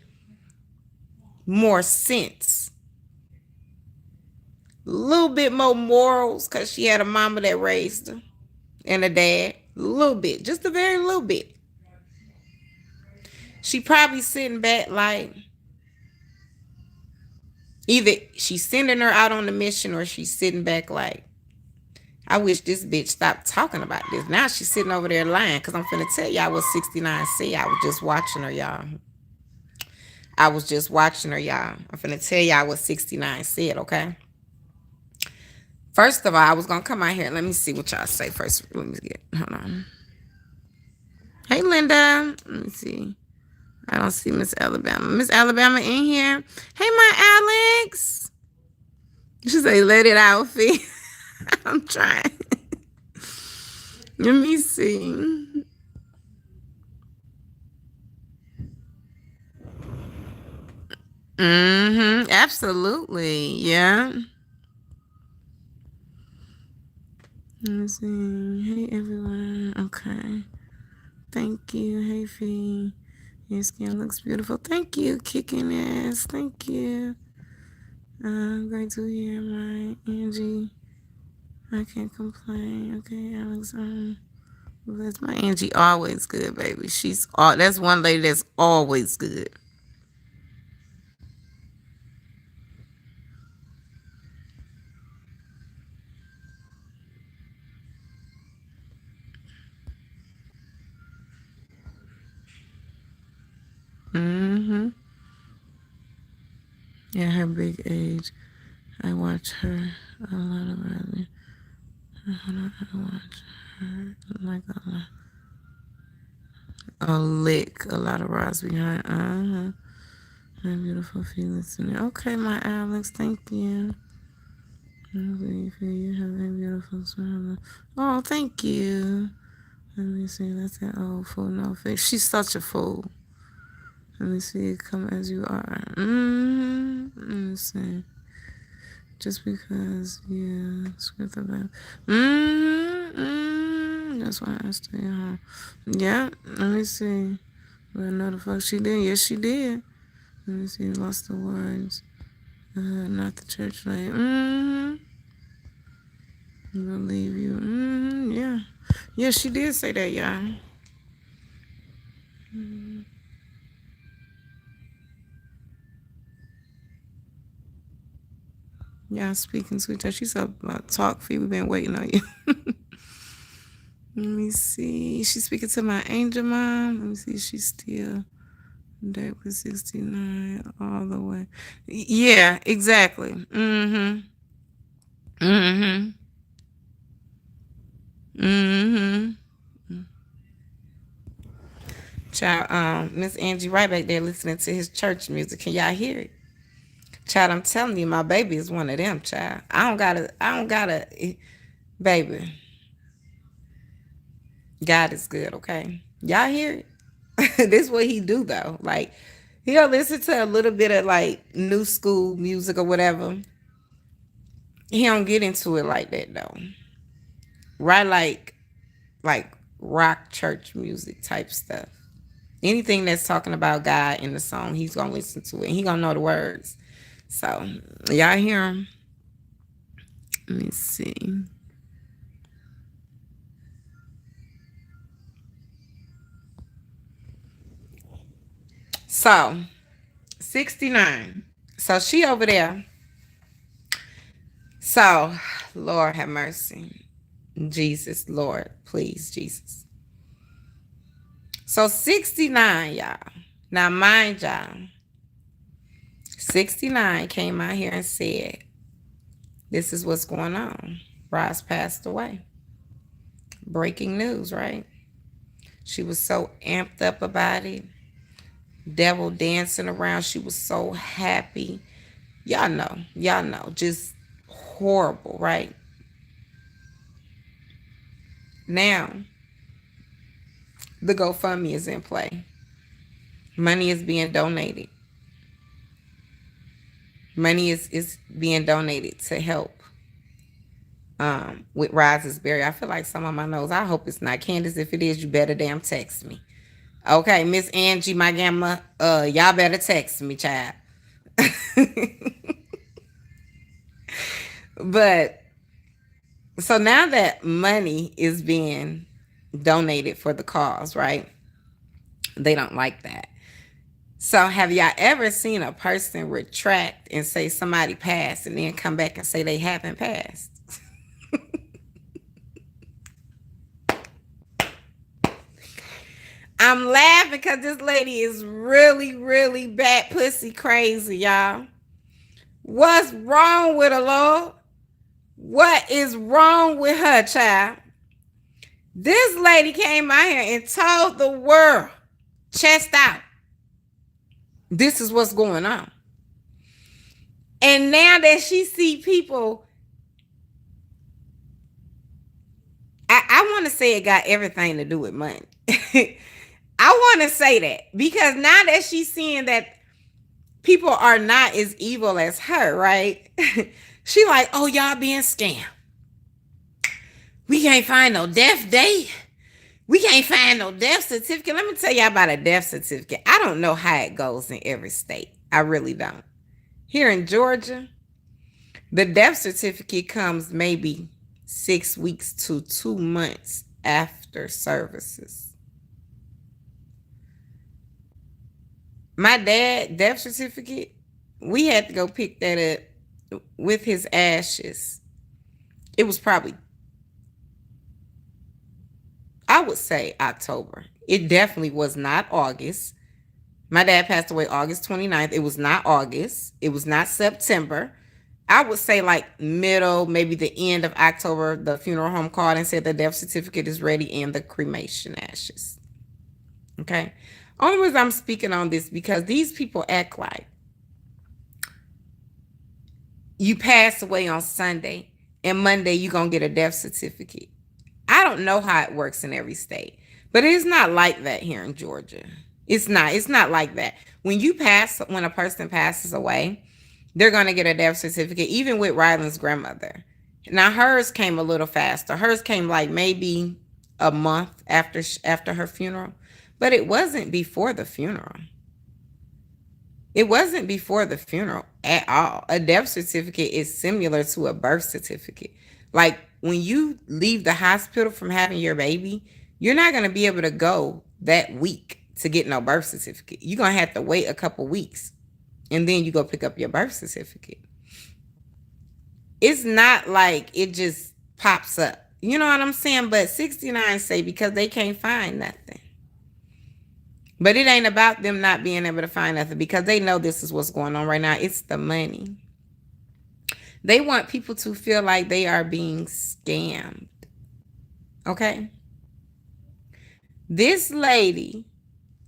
more sense. A little bit more morals because she had a mama that raised her and a dad. A little bit. Just a very little bit. She probably sitting back like either she's sending her out on the mission or she's sitting back like, I wish this bitch stopped talking about this. Now she's sitting over there lying because I'm finna tell y'all what 69 said. I was just watching her, y'all. I'm finna tell y'all what 69 said, okay? First of all, I was gonna come out here. Let me see what y'all say first. Let me get, hold on. Hey, Linda. Let me see. I don't see Miss Alabama. Miss Alabama in here. Hey, my Alex. She say, let it out, Fee. I'm trying. Let me see. Absolutely. Yeah. Let me see. Hey, everyone. Okay. Thank you. Hey, Fee. Your skin looks beautiful. Thank you, kicking ass. Thank you. Great to hear, my Angie. I can't complain. Okay, Alex. That's my Angie. Always good, baby. That's one lady that's always good. Yeah, her big age. I watch her a lot of early. I watch her like a lick, a lot of rocks behind. My beautiful feelings in it. Okay, my Alex, thank you. You have a beautiful smile. Oh, thank you. Let me see. That's that old fool. No face. She's such a fool. Let me see. Come as you are. Let me see. Just because, yeah, script about. That's why I stay home. Yeah, let me see. Well, I know the fuck she did. Yes, she did. Let me see. Lost the words. Not the church light. Believe you. Yeah. Yeah, she did say that, y'all. Y'all speaking sweet. She's up about talk for you. We've been waiting on you. Let me see. She's speaking to my angel mom. Let me see. She's still there with 69 all the way. Yeah, exactly. Child, Miss Angie right back there listening to his church music. Can y'all hear it? Child, I'm telling you, my baby is one of them, child. I don't gotta, baby. God is good, okay? Y'all hear it? This is what he do though. Like, he'll listen to a little bit of like new school music or whatever. He don't get into it like that though. Right, like rock church music type stuff. Anything that's talking about God in the song, he's gonna listen to it. He gonna know the words. So y'all hear him? Let me see. So 69. So she over there. So Lord have mercy. Jesus, Lord, please, Jesus. So 69, y'all. Now mind y'all, 69 came out here and said, this is what's going on. Roz passed away. Breaking news, right? She was so amped up about it. Devil dancing around. She was so happy. Y'all know. Just horrible, right? Now, the GoFundMe is in play. Money is being donated. Money is being donated to help with Roz's burial. I feel like some of my nose. I hope it's not. Candace, if it is, you better damn text me. Okay, Miss Angie, my gamma, y'all better text me, child. But so now that money is being donated for the cause, right? They don't like that. So have y'all ever seen a person retract and say somebody passed and then come back and say they haven't passed? I'm laughing because this lady is really, really bad pussy crazy, y'all. What's wrong with her, Lord? What is wrong with her, child? This lady came out here and told the world, chest out, this is what's going on. And now that she see people, I want to say it got everything to do with money. I want to say that because now that she's seeing that people are not as evil as her, right? She like, oh, y'all being scammed. We can't find no death date. We can't find no death certificate. Let me tell y'all about a death certificate. I don't know how it goes in every state. I really don't. Here in Georgia, the death certificate comes maybe 6 weeks to 2 months after services. My dad, death certificate, we had to go pick that up with his ashes. It was probably, I would say October. It definitely was not August. My dad passed away August 29th. It was not August. It was not September. I would say like middle, maybe the end of October, the funeral home called and said the death certificate is ready and the cremation ashes. Okay. Only reason I'm speaking on this because these people act like you pass away on Sunday and Monday you're going to get a death certificate. I don't know how it works in every state, but it's not like that here in Georgia. It's not like that. When a person passes away, they're going to get a death certificate, even with Ryland's grandmother. Now hers came a little faster. Hers came like maybe a month after her funeral, but it wasn't before the funeral. It wasn't before the funeral at all. A death certificate is similar to a birth certificate. Like when you leave the hospital from having your baby, you're not going to be able to go that week to get no birth certificate. You're going to have to wait a couple weeks and then you go pick up your birth certificate. It's not like it just pops up. You know what I'm saying? But 69 say because they can't find nothing. But it ain't about them not being able to find nothing because they know this is what's going on right now. It's the money. They want people to feel like they are being scammed. Okay? This lady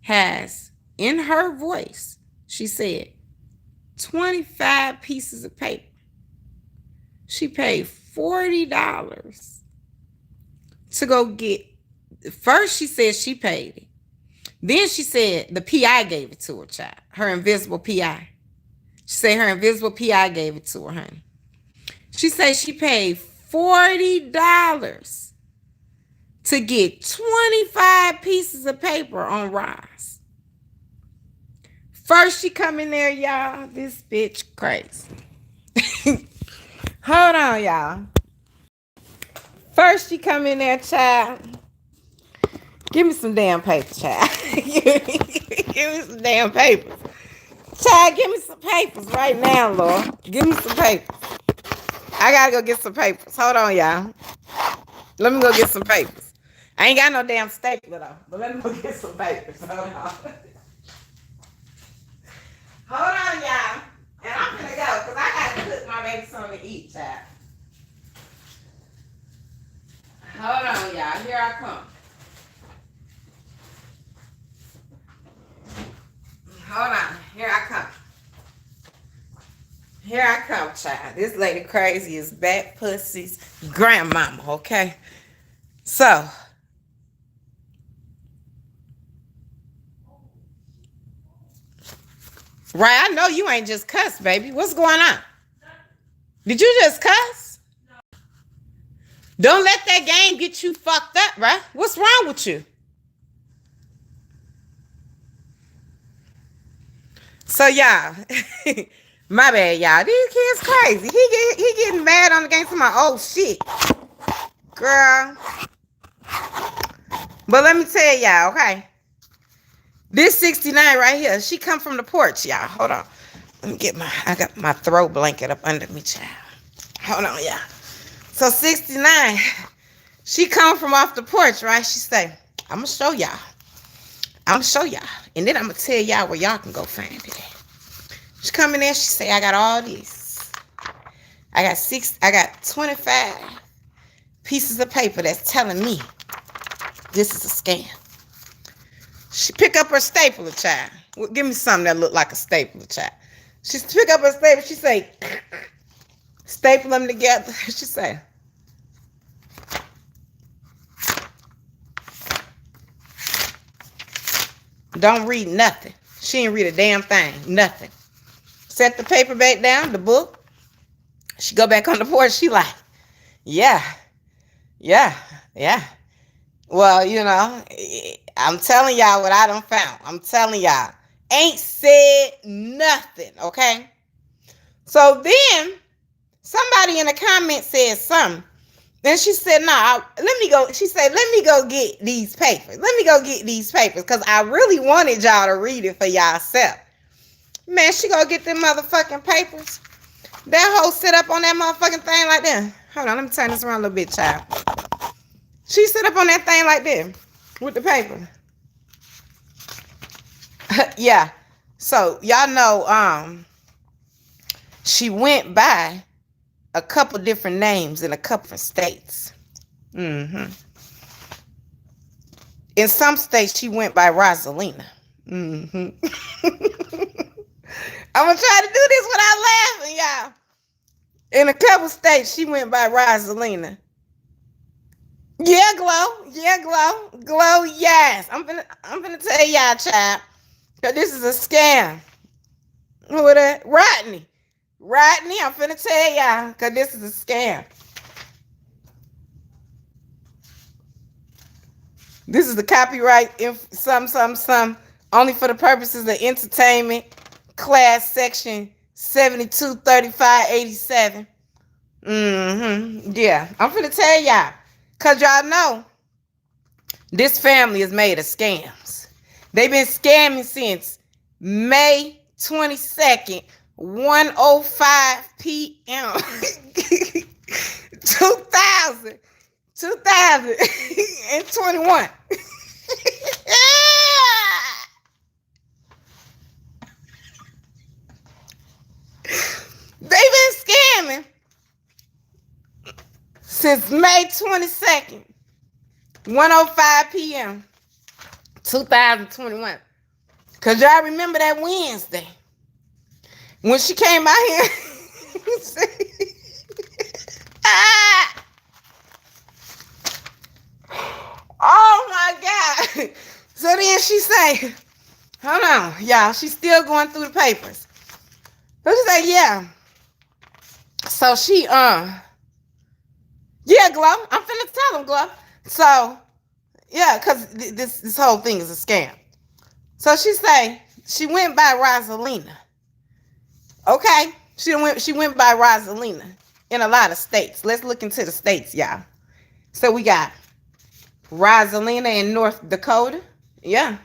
has, in her voice, she said, 25 pieces of paper. She paid $40 to go get. First, she said she paid it. Then she said the PI gave it to her, child. Her invisible PI. She said her invisible PI gave it to her, honey. She said she paid $40 to get 25 pieces of paper on Roz. First she come in there, y'all. This bitch crazy. Hold on, y'all. First she come in there, child. Give me some damn paper, child. Give me some damn papers. Child, give me some papers right now, Lord. Give me some papers. I gotta go get some papers. Hold on, y'all. Let me go get some papers. I ain't got no damn stapler though, but let me go get some papers. Hold on. Hold on, y'all. And I'm gonna go because I gotta cook my baby something to eat, child. Hold on, y'all. Here I come. Hold on. Here I come. Here I come, child. This lady crazy as bat pussy's grandmama, okay? So, right, I know you ain't just cuss, baby. What's going on? Did you just cuss? Don't let that game get you fucked up, right? What's wrong with you? So, y'all, my bad, y'all. These kids crazy. He getting mad on the game for my old shit. Girl. But let me tell y'all, okay? This 69 right here, she come from the porch, y'all. Hold on. Let me get I got my throw blanket up under me, child. Hold on, y'all. So 69, she come from off the porch, right? She say, I'm going to show y'all. I'm going to show y'all. And then I'm going to tell y'all where y'all can go find it. She come in there, she say, I got all these. I got 25 pieces of paper that's telling me this is a scam. She pick up her stapler, child. Well, give me something that look like a stapler, child. She pick up her stapler, she say, staple them together. She say, don't read nothing. She ain't read a damn thing, nothing. Set the paper back down, the book. She go back on the porch. She like, yeah. Well, you know, I'm telling y'all what I done found. I'm telling y'all. Ain't said nothing, okay? So then, somebody in the comments said something. Then she said, let me go get these papers. Let me go get these papers because I really wanted y'all to read it for yourself. Man, she go get them motherfucking papers. That hoe sit up on that motherfucking thing like that. Hold on, let me turn this around a little bit, child. She sit up on that thing like that with the paper. Yeah. So, y'all know, she went by a couple different names in a couple of states. In some states, she went by Rosalina. I'm going to try to do this without laughing, y'all. In a couple states, she went by Rosalina. Yeah, Glow, yes. I'm gonna tell y'all, child, because this is a scam. Who is that? Rodney, I'm finna tell y'all, because this is a scam. This is the copyright, some, only for the purposes of entertainment, class section 723587. Yeah, I'm finna tell y'all, because y'all know this family is made of scams. They've been scamming since May 22nd, 1:05 p.m. 2021. They've been scamming since May 22nd, 1:05 p.m. 2021. Because y'all remember that Wednesday when she came out here. Oh my God. So then she say, hold on, y'all. She's still going through the papers. So she say, yeah. So she, yeah, Glow. I'm finna tell him, Glow. So, yeah, because this whole thing is a scam. So she say, She went by Rosalina. Okay? She went by Rosalina in a lot of states. Let's look into the states, y'all. So we got Rosalina in North Dakota. Yeah.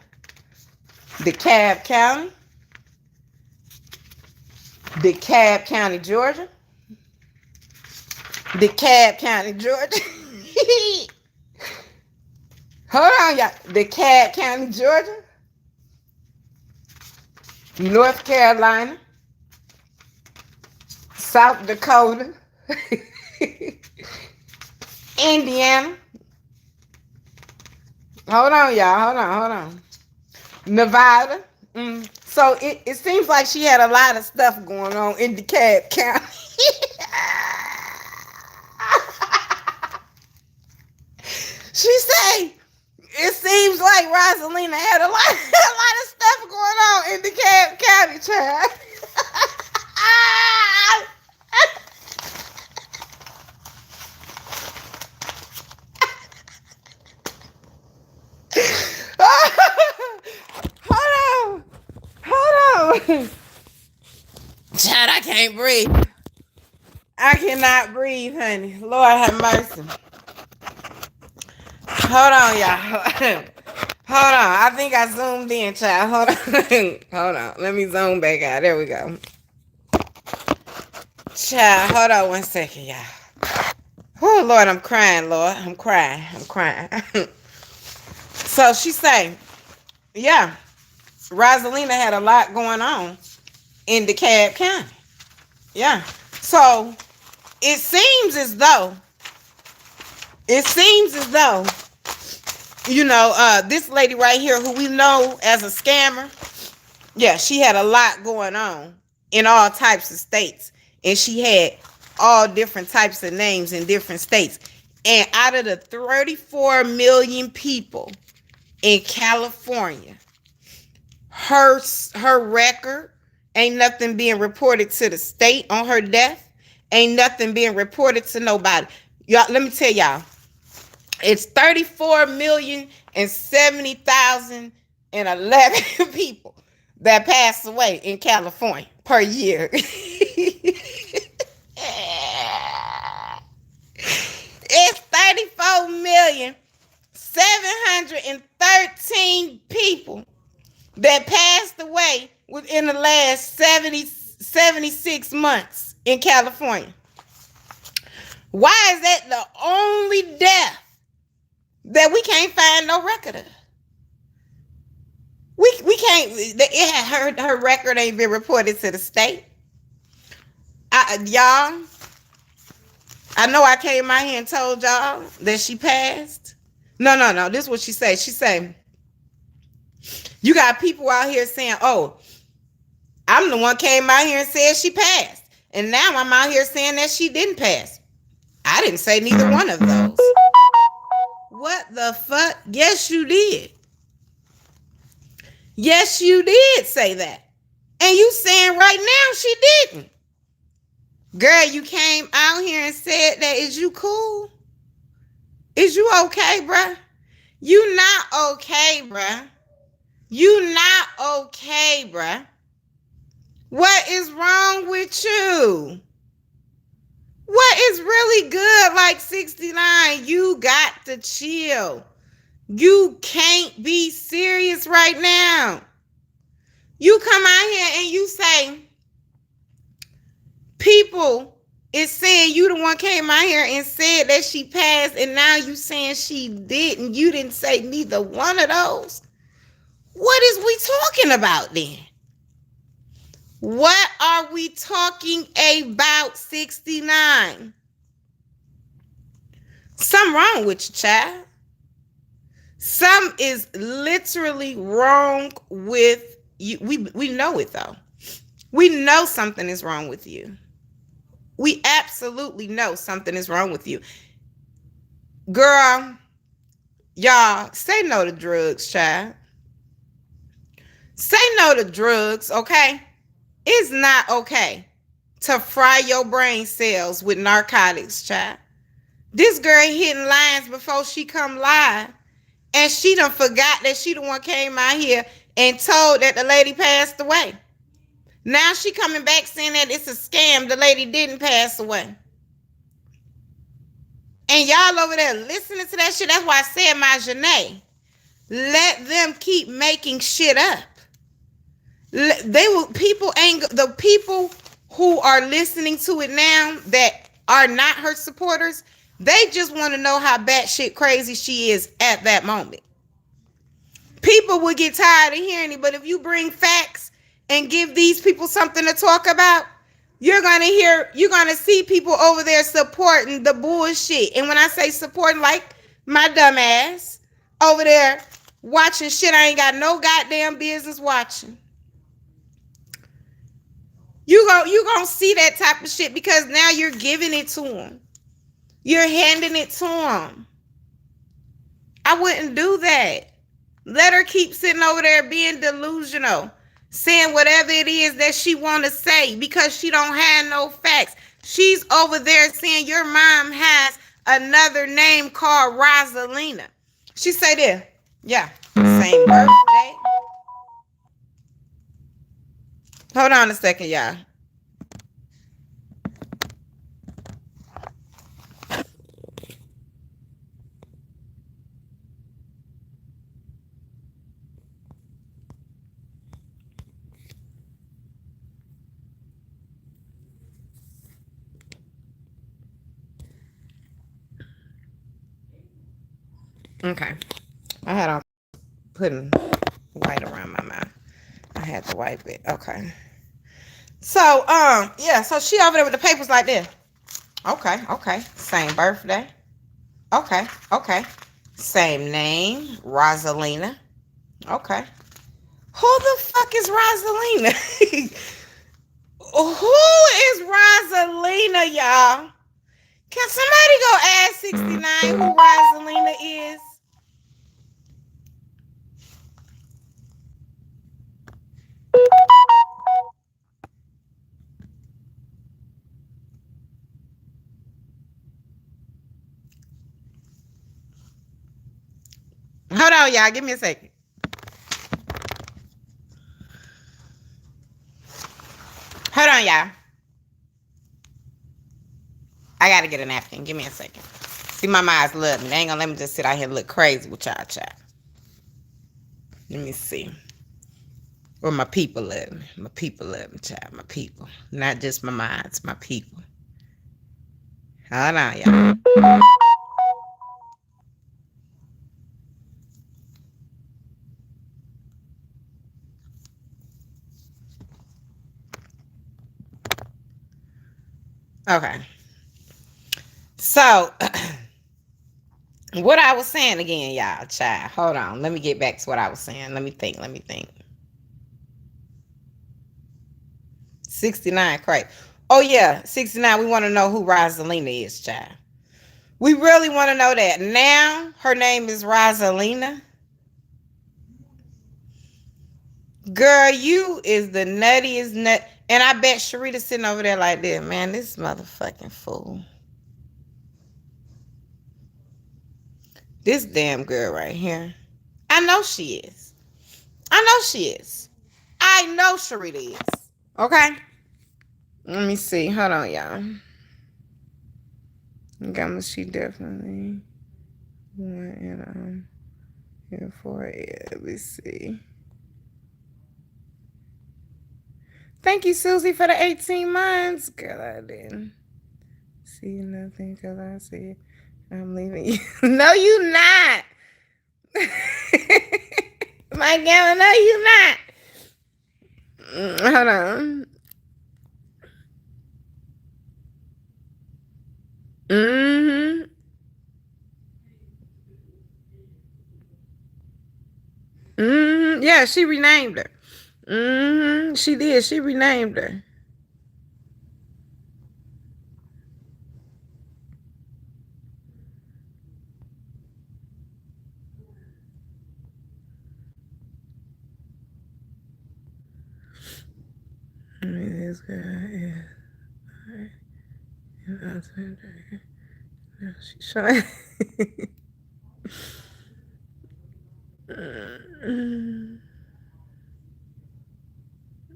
DeKalb County. DeKalb County, Georgia. DeKalb County, Georgia. Hold on, y'all. DeKalb County, Georgia. North Carolina. South Dakota. Indiana. Hold on, y'all. Hold on. Nevada. So it seems like she had a lot of stuff going on in DeKalb County. She say it seems like Rosalina had a lot of stuff going on in DeKalb County, child. Hold on. Child, I can't breathe. I cannot breathe, honey. Lord have mercy. Hold on, y'all. Hold on. I think I zoomed in, child. Hold on. Hold on. Let me zoom back out. There we go. Child, hold on 1 second, y'all. Oh, Lord, I'm crying, Lord. I'm crying. So she say, yeah, Rosalina had a lot going on in DeKalb County. Yeah. So it seems as though, this lady right here who we know as a scammer, yeah, she had a lot going on in all types of states. And she had all different types of names in different states. And out of the 34 million people in California, her record ain't nothing being reported to the state on her death. Ain't nothing being reported to nobody. Y'all, let me tell y'all. It's 34,070,011 people that pass away in California per year. It's 34,713 people that passed away within the last 76 months in California. Why is that the only death that we can't find no record of? We can't. Her record ain't been reported to the state. Y'all, I know I came out here and told y'all that she passed. No. This is what she said. She said, you got people out here saying, oh, I'm the one came out here and said she passed. And now I'm out here saying that she didn't pass. I didn't say neither one of those. What the fuck? Yes, you did. Yes, you did say that. And you saying right now she didn't. Girl, you came out here and said that. Is you cool? Is you okay, bruh? You not okay, bruh. You not okay, bruh. What is wrong with you? What is really good like 69? You got to chill. You can't be serious right now. You come out here and you say, people is saying you the one came out here and said that she passed, and now you saying she didn't. You didn't say neither one of those. What is we talking about then? What are we talking about, 69? Something wrong with you, child. Some is literally wrong with you. We know it, though. We know something is wrong with you. We absolutely know something is wrong with you. Girl, y'all, say no to drugs, child. Say no to drugs, okay? It's not okay to fry your brain cells with narcotics, child. This girl hitting lines before she come live, and she done forgot that she the one came out here and told that the lady passed away. Now she coming back saying that it's a scam. The lady didn't pass away. And y'all over there listening to that shit. That's why I said my Janae. Let them keep making shit up. They will. People ain't the people who are listening to it now that are not her supporters. They just want to know how batshit crazy she is at that moment. People will get tired of hearing it, but if you bring facts and give these people something to talk about, you're gonna see people over there supporting the bullshit. And when I say supporting, like my dumb ass over there watching shit I ain't got no goddamn business watching. You gonna see that type of shit because now you're giving it to them. You're handing it to them. I wouldn't do that. Let her keep sitting over there being delusional, saying whatever it is that she want to say because she don't have no facts. She's over there saying your mom has another name called Rosalina. She say there, yeah, same birthday. Hold on a second, y'all. Okay. I had on putting white around my mouth. I had to wipe it. Okay. So, yeah, so she over there with the papers like this. Okay, okay. Same birthday. Okay, okay. Same name, Rosalina. Okay. Who the fuck is Rosalina? Who is Rosalina, y'all? Can somebody go ask 69 who Rosalina is? Hold on, y'all. Give me a second. Hold on, y'all. I gotta get a napkin. Give me a second. See, my eyes love me. They ain't gonna let me just sit out here and look crazy with y'all, child. Let me see. Or my people love me. My people love me, child. My people. Not just my minds, my people. Hold on, y'all. Okay. So, what I was saying again, y'all, child. Hold on. Let me get back to what I was saying. Let me think. 69, crazy. Oh, yeah. 69, we want to know who Rosalina is, child. We really want to know that. Now, her name is Rosalina. Girl, you is the nuttiest nut. And I bet Sharita's sitting over there like this. Man, this motherfucking fool. This damn girl right here. I know she is. I know she is. I know Sharita is. Okay? Let me see. Hold on, y'all. Gamma, she definitely went in here for it. Let me see. Thank you, Susie, for the 18 months. Girl, I didn't see nothing because I see I'm leaving you. No, you not. My Gamma, no, you not. Hold on. Mm-hmm. Mm-hmm. Yeah, she renamed her. Mm-hmm. She did. She renamed her. I mean, this girl is. No, she's showing.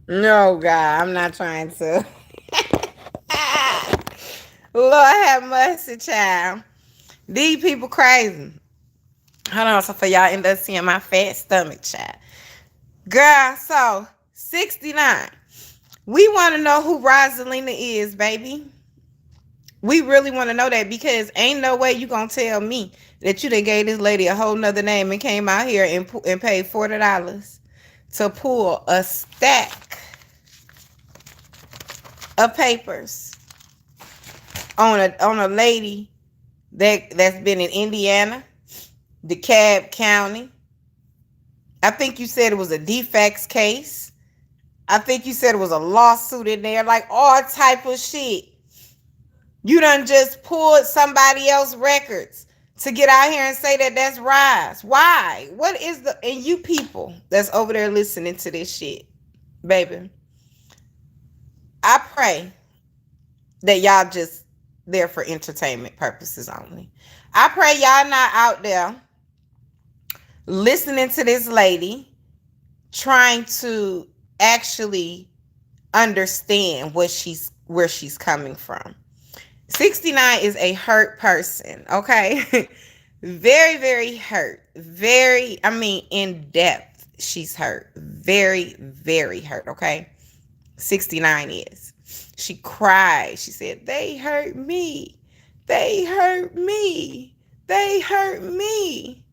No, God, I'm not trying to. Lord have mercy, child. These people crazy. Hold on, so for y'all end up seeing my fat stomach, child. Girl, so 69. We want to know who Rosalina is, baby. We really want to know that because ain't no way you gonna tell me that you done gave this lady a whole nother name and came out here and paid $40 to pull a stack of papers on a lady that's been in Indiana, DeKalb County. I think you said it was a defects case. I think you said it was a lawsuit in there, like all type of shit. You done just pulled somebody else's records to get out here and say that that's Rise. Why? What is the... And you people that's over there listening to this shit, baby, I pray that y'all just there for entertainment purposes only. I pray y'all not out there listening to this lady trying to actually understand where she's coming from. 69 is a hurt person, okay? Very, very hurt. Very, in depth, she's hurt. Very, very hurt, okay? 69 is. She cried. She said, they hurt me. They hurt me. They hurt me.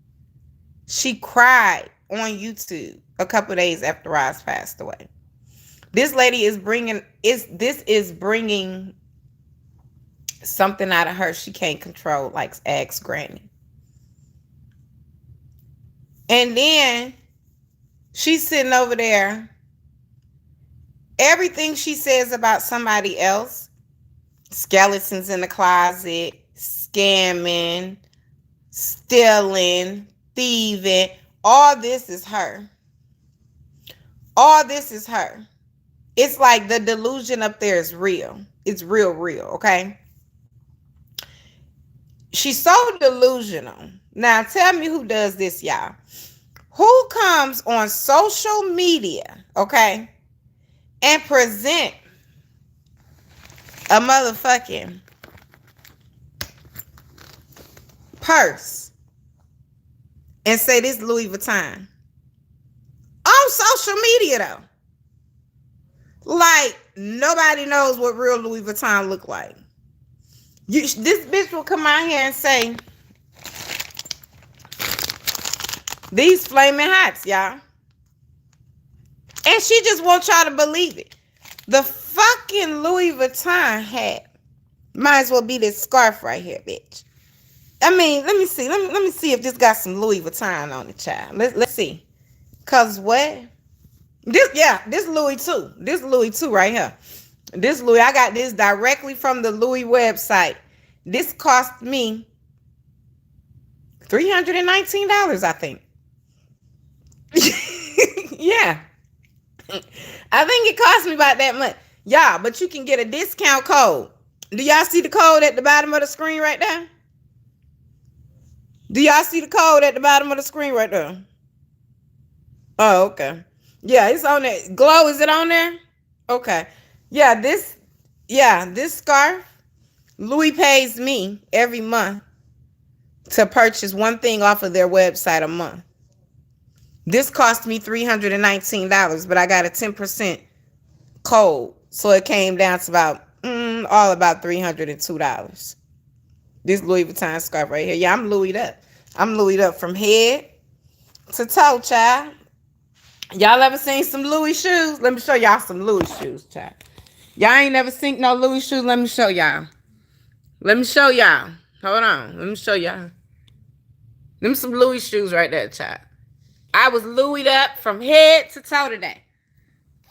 She cried on YouTube a couple days after Roz passed away. This lady is bringing something out of her she can't control, like ask Granny. And then she's sitting over there. Everything she says about somebody else, skeletons in the closet, scamming, stealing, thieving, all this is her. All this is her. It's like the delusion up there is real. It's real, okay? She's so delusional. Now, tell me who does this, y'all. Who comes on social media, okay, and present a motherfucking purse and say this Louis Vuitton on social media, though? Like, nobody knows what real Louis Vuitton look like. This bitch will come out here and say, these flaming hots, y'all. And she just wants y'all to believe it. The fucking Louis Vuitton hat might as well be this scarf right here, bitch. Let me see. Let me see if this got some Louis Vuitton on it, child. Let's see. Cause what? This Louis too. This Louis too right here. This Louis, I got this directly from the Louis website. This cost me $319, I think. Yeah. I think it cost me about that much. Yeah, but you can get a discount code. Do y'all see the code at the bottom of the screen right there? Do y'all see the code at the bottom of the screen right there? Oh, okay. Yeah, it's on there. Glow, is it on there? Okay. Yeah, this scarf, Louis pays me every month to purchase one thing off of their website a month. This cost me $319, but I got a 10% code. So it came down to about $302. This Louis Vuitton scarf right here. Yeah, I'm Louis'd up. I'm Louis'd up from head to toe, child. Y'all ever seen some Louis shoes? Let me show y'all some Louis shoes, child. Y'all ain't never seen no Louis shoes? Let me show y'all. Hold on. Let me show y'all. Them some Louis shoes right there, child. I was Louis'd up from head to toe today.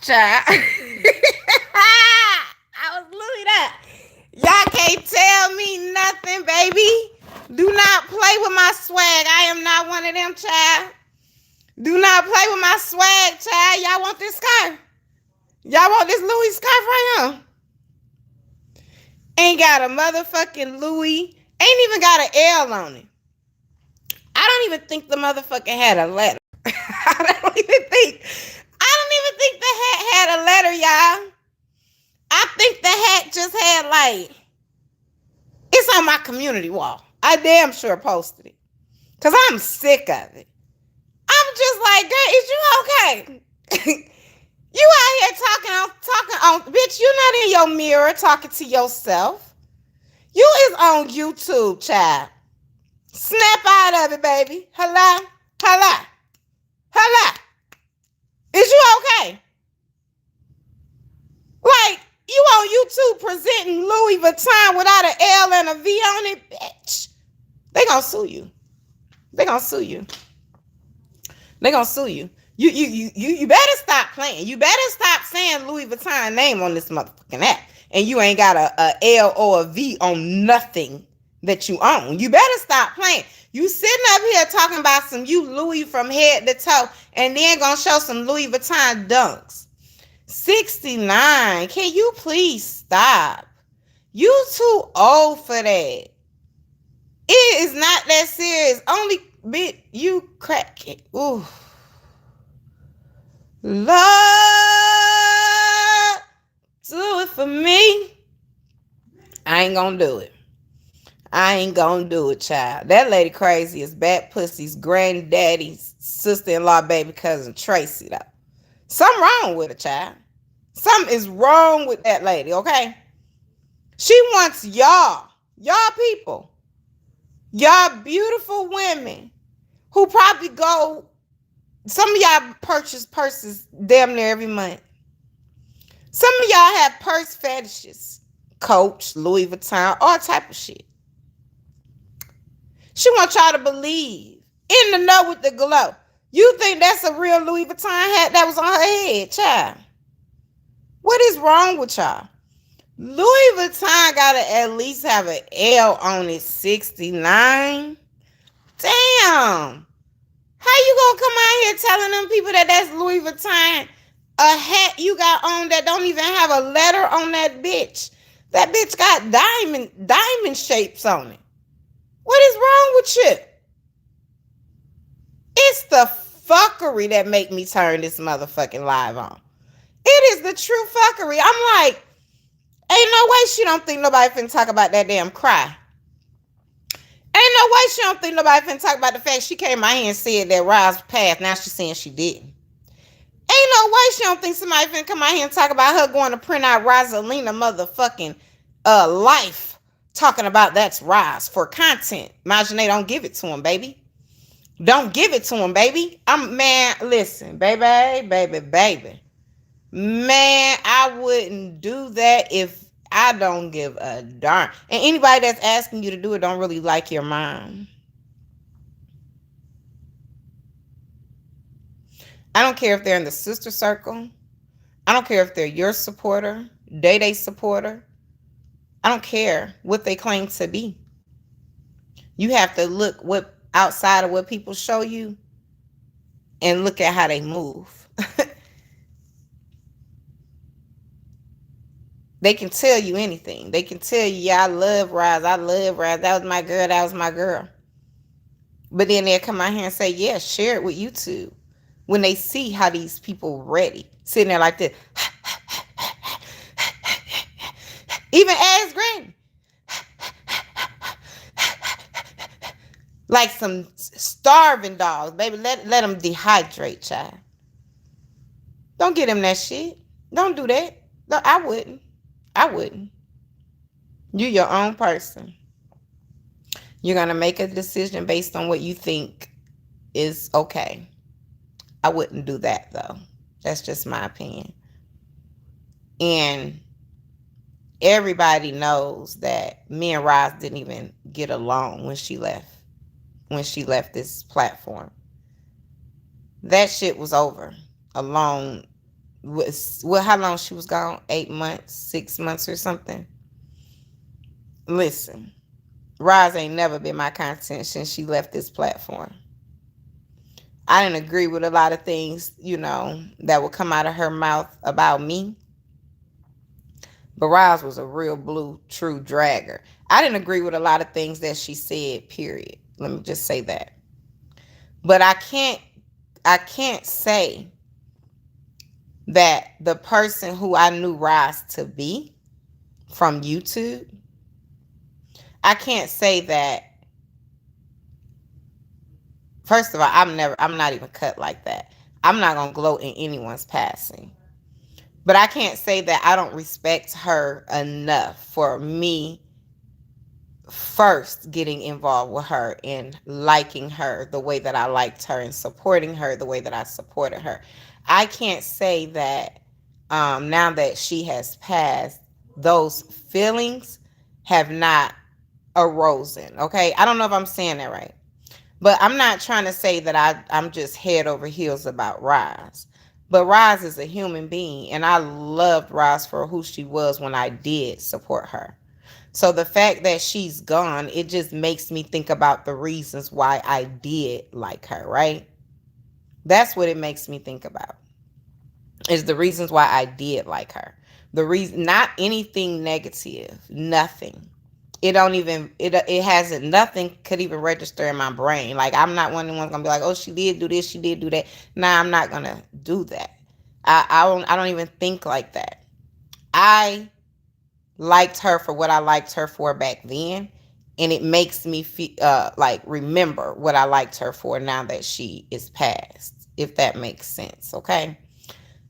Child. I was Louis'd up. Y'all can't tell me nothing, baby. Do not play with my swag. I am not one of them, child. Do not play with my swag, child. Y'all want this scarf? Y'all want this Louis scarf right here? Ain't got a motherfucking Louis. Ain't even got an L on it. I don't even think the motherfucker had a letter. I don't even think the hat had a letter, y'all. I think the hat just had like, it's on my community wall. I damn sure posted it. Because I'm sick of it. I'm just like, girl, is you okay? You out here talking on, bitch, you not in your mirror talking to yourself. You is on YouTube, child. Snap out of it, baby. Hello? Hello? Hello? Is you okay? Like, you on YouTube presenting Louis Vuitton without an L and a V on it, bitch. They gonna sue you. They gonna sue you. They gonna sue you. You better stop playing. You better stop saying Louis Vuitton name on this motherfucking app. And you ain't got a L or a V on nothing that you own. You better stop playing. You sitting up here talking about some you Louis from head to toe and then gonna show some Louis Vuitton dunks. 69. Can you please stop? You too old for that. It is not that serious. Only bit you crack it. Ooh. Lord, do it for me. I ain't gonna do it. I ain't gonna do it, child. That lady crazy as Bat Pussy's granddaddy's sister-in-law baby cousin Tracy, though. Something wrong with her, child. Something is wrong with that lady, okay? She wants y'all people, y'all beautiful women who probably go, some of y'all purchase purses damn near every month. Some of y'all have purse fetishes. Coach, Louis Vuitton, all type of shit. She wants y'all to believe. In the know with the glow. You think that's a real Louis Vuitton hat that was on her head, child? What is wrong with y'all? Louis Vuitton gotta at least have an L on it, 69. Damn. How you gonna come out here telling them people that that's Louis Vuitton, a hat you got on that don't even have a letter on that bitch? That bitch got diamond shapes on it. What is wrong with you? It's the fuckery that make me turn this motherfucking live on. It is the true fuckery. I'm like, ain't no way she don't think nobody finna talk about that damn cry. Ain't no way she don't think nobody finna talk about the fact she came out here and said that Roz passed. Now she's saying she didn't. Ain't no way she don't think somebody finna come out here and talk about her going to print out Rosalina motherfucking life. Talking about that's Roz for content. Marjane, don't give it to him, baby. Don't give it to him, baby. Man, listen, baby. Man, I wouldn't do that if I don't give a darn. And anybody that's asking you to do it don't really like your mom. I don't care if they're in the sister circle. I don't care if they're your supporter, Day supporter. I don't care what they claim to be. You have to look what outside of what people show you and look at how they move. They can tell you anything. They can tell you, yeah, I love Roz. That was my girl. But then they'll come out here and say, yeah, share it with YouTube. When they see how these people ready, sitting there like this. Even as Granny. Like some starving dogs. Baby, let them dehydrate, child. Don't get them that shit. Don't do that. No, I wouldn't. You're your own person. You're going to make a decision based on what you think is okay. I wouldn't do that, though. That's just my opinion. And everybody knows that me and Roz didn't even get along when she left this platform. That shit was over. How long she was gone? 8 months, 6 months or something. Listen, Roz ain't never been my content since she left this platform. I didn't agree with a lot of things, that would come out of her mouth about me. But Roz was a real blue, true dragger. I didn't agree with a lot of things that she said, period. Let me just say that. But I can't say that the person who I knew Rise to be from YouTube, I can't say that. First of all, I'm not even cut like that. I'm not gonna gloat in anyone's passing. But I can't say that I don't respect her enough for me first getting involved with her and liking her the way that I liked her and supporting her the way that I supported her. I can't say that now that she has passed, those feelings have not arisen. Okay. I don't know if I'm saying that right. But I'm not trying to say that I'm just head over heels about Roz. But Roz is a human being, and I loved Roz for who she was when I did support her. So the fact that she's gone, it just makes me think about the reasons why I did like her, right? That's what it makes me think about. Is the reasons why I did like her. The reason, not anything negative, nothing. It don't even it hasn't, nothing could even register in my brain. Like, I'm not one of the ones gonna be like, oh, she did do this, she did do that. Nah, I'm not gonna do that. I don't even think like that. I liked her for what I liked her for back then, and it makes me feel like remember what I liked her for now that she is past, if that makes sense. Okay.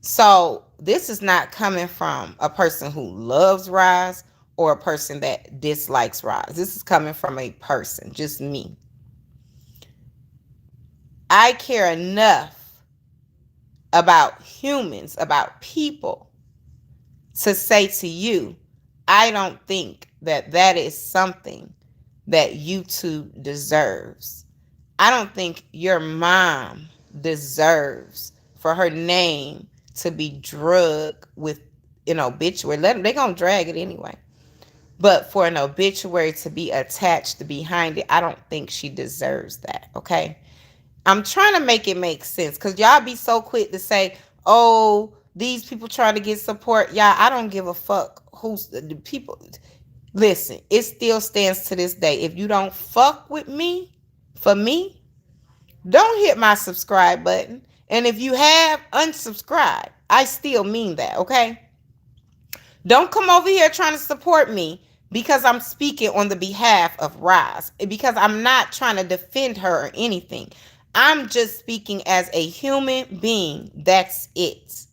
So this is not coming from a person who loves Rise or a person that dislikes Rise. This is coming from a person, just me. I care enough about humans, about people, to say to you, I don't think that that is something that YouTube deserves. I don't think your mom deserves for her name to be drugged with an obituary. They're going to drag it anyway. But for an obituary to be attached behind it, I don't think she deserves that. Okay. I'm trying to make it make sense because y'all be so quick to say, oh, these people trying to get support. Y'all, I don't give a fuck who's the people. Listen, it still stands to this day. If you don't fuck with me, for me, don't hit my subscribe button. And if you have, unsubscribe. I still mean that, okay? Don't come over here trying to support me because I'm speaking on the behalf of Roz. Because I'm not trying to defend her or anything. I'm just speaking as a human being. That's it.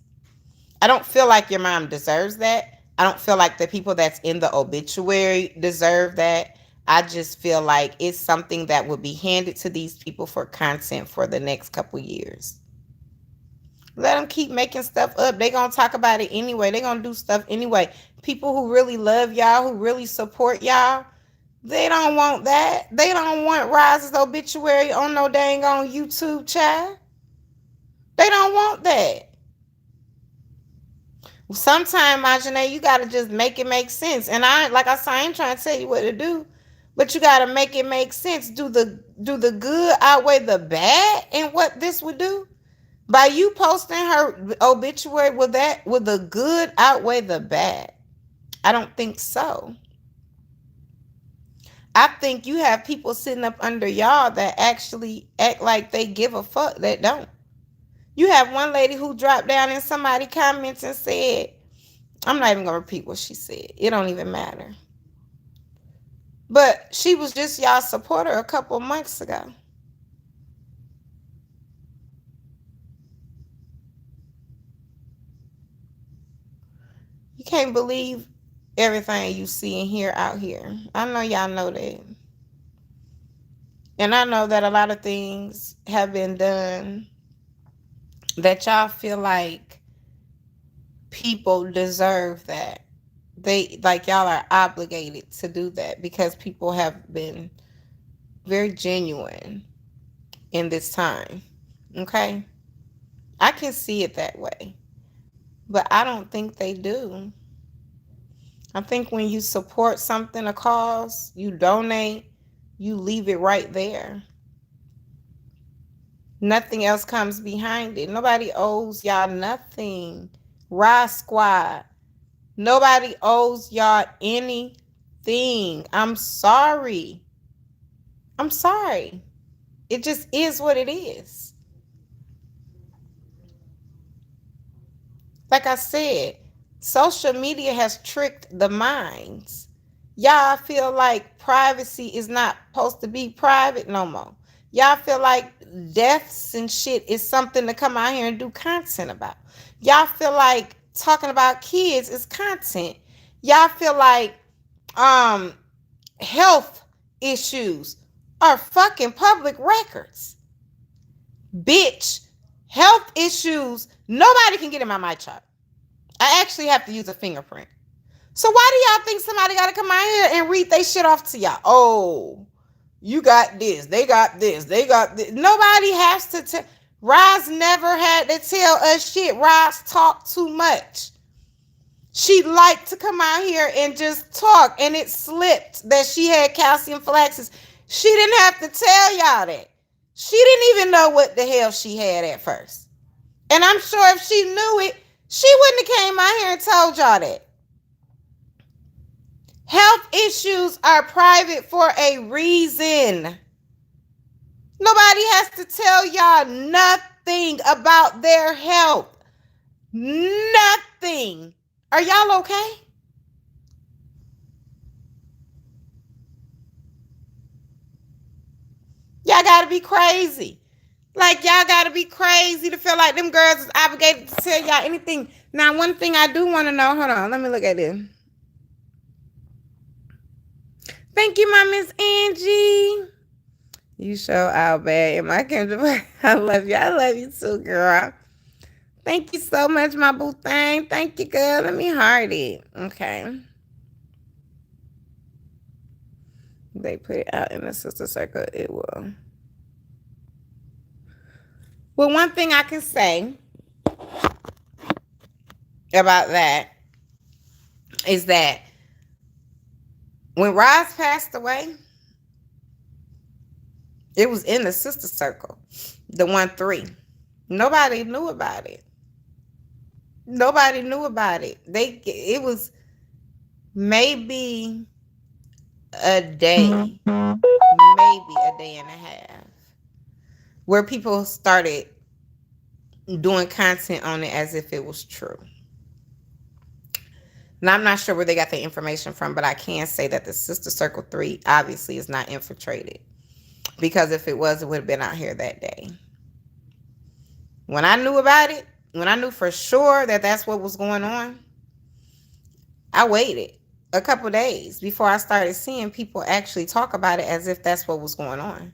I don't feel like your mom deserves that. I don't feel like the people that's in the obituary deserve that. I just feel like it's something that will be handed to these people for content for the next couple years. Let them keep making stuff up. They gonna talk about it anyway. They gonna do stuff anyway. People who really love y'all, who really support y'all, they don't want that. They don't want Rise's obituary on no dang on YouTube, child. They don't want that. Sometimes, Majane, you gotta just make it make sense. And like I said, I ain't trying to tell you what to do, but you gotta make it make sense. Do the good outweigh the bad in what this would do? By you posting her obituary, will the good outweigh the bad? I don't think so. I think you have people sitting up under y'all that actually act like they give a fuck that don't. You have one lady who dropped down in somebody comments and said, I'm not even gonna repeat what she said. It don't even matter. But she was just y'all supporter a couple months ago. You can't believe everything you see and hear out here. I know y'all know that. And I know that a lot of things have been done that y'all feel like people deserve that. They like y'all are obligated to do that because people have been very genuine in this time. Okay? I can see it that way. But I don't think they do. I think when you support something, a cause, you donate, you leave it right there. Nothing else comes behind it. Nobody owes y'all nothing. Rise Squad. Nobody owes y'all anything. I'm sorry. I'm sorry. It just is what it is. Like I said, social media has tricked the minds. Y'all feel like privacy is not supposed to be private no more. Y'all feel like deaths and shit is something to come out here and do content about. Y'all feel like talking about kids is content. Y'all feel like um health issues are fucking public records. Bitch, health issues, nobody can get in my chart. I actually have to use a fingerprint. So why do y'all think somebody got to come out here and read they shit off to y'all? Oh, you got this. They got this. They got this. Nobody has to tell. Roz never had to tell us shit. Roz talked too much. She liked to come out here and just talk, and it slipped that she had calcium flaxes. She didn't have to tell y'all that. She didn't even know what the hell she had at first. And I'm sure if she knew it, she wouldn't have came out here and told y'all that. Health issues are private for a reason. Nobody has to tell y'all nothing about their health. Nothing. Are y'all okay? Y'all gotta be crazy. Like, y'all gotta be crazy to feel like them girls is obligated to tell y'all anything. Now, one thing I do want to know, hold on, let me look at this. Thank you, my Miss Angie. You show out bad in my camera. I love you. I love you too, girl. Thank you so much, my boo thing. Thank you, girl. Let me heart it. Okay. They put it out in the sister circle. It will. Well, one thing I can say about that is that when Roz passed away, it was in the sister circle, the 1-3. Nobody knew about it. Nobody knew about it. It was maybe a day, maybe a day and a half, where people started doing content on it as if it was true. Now, I'm not sure where they got the information from, but I can say that the Sister Circle 3 obviously is not infiltrated. Because if it was, it would have been out here that day. When I knew about it, when I knew for sure that that's what was going on, I waited a couple days before I started seeing people actually talk about it as if that's what was going on.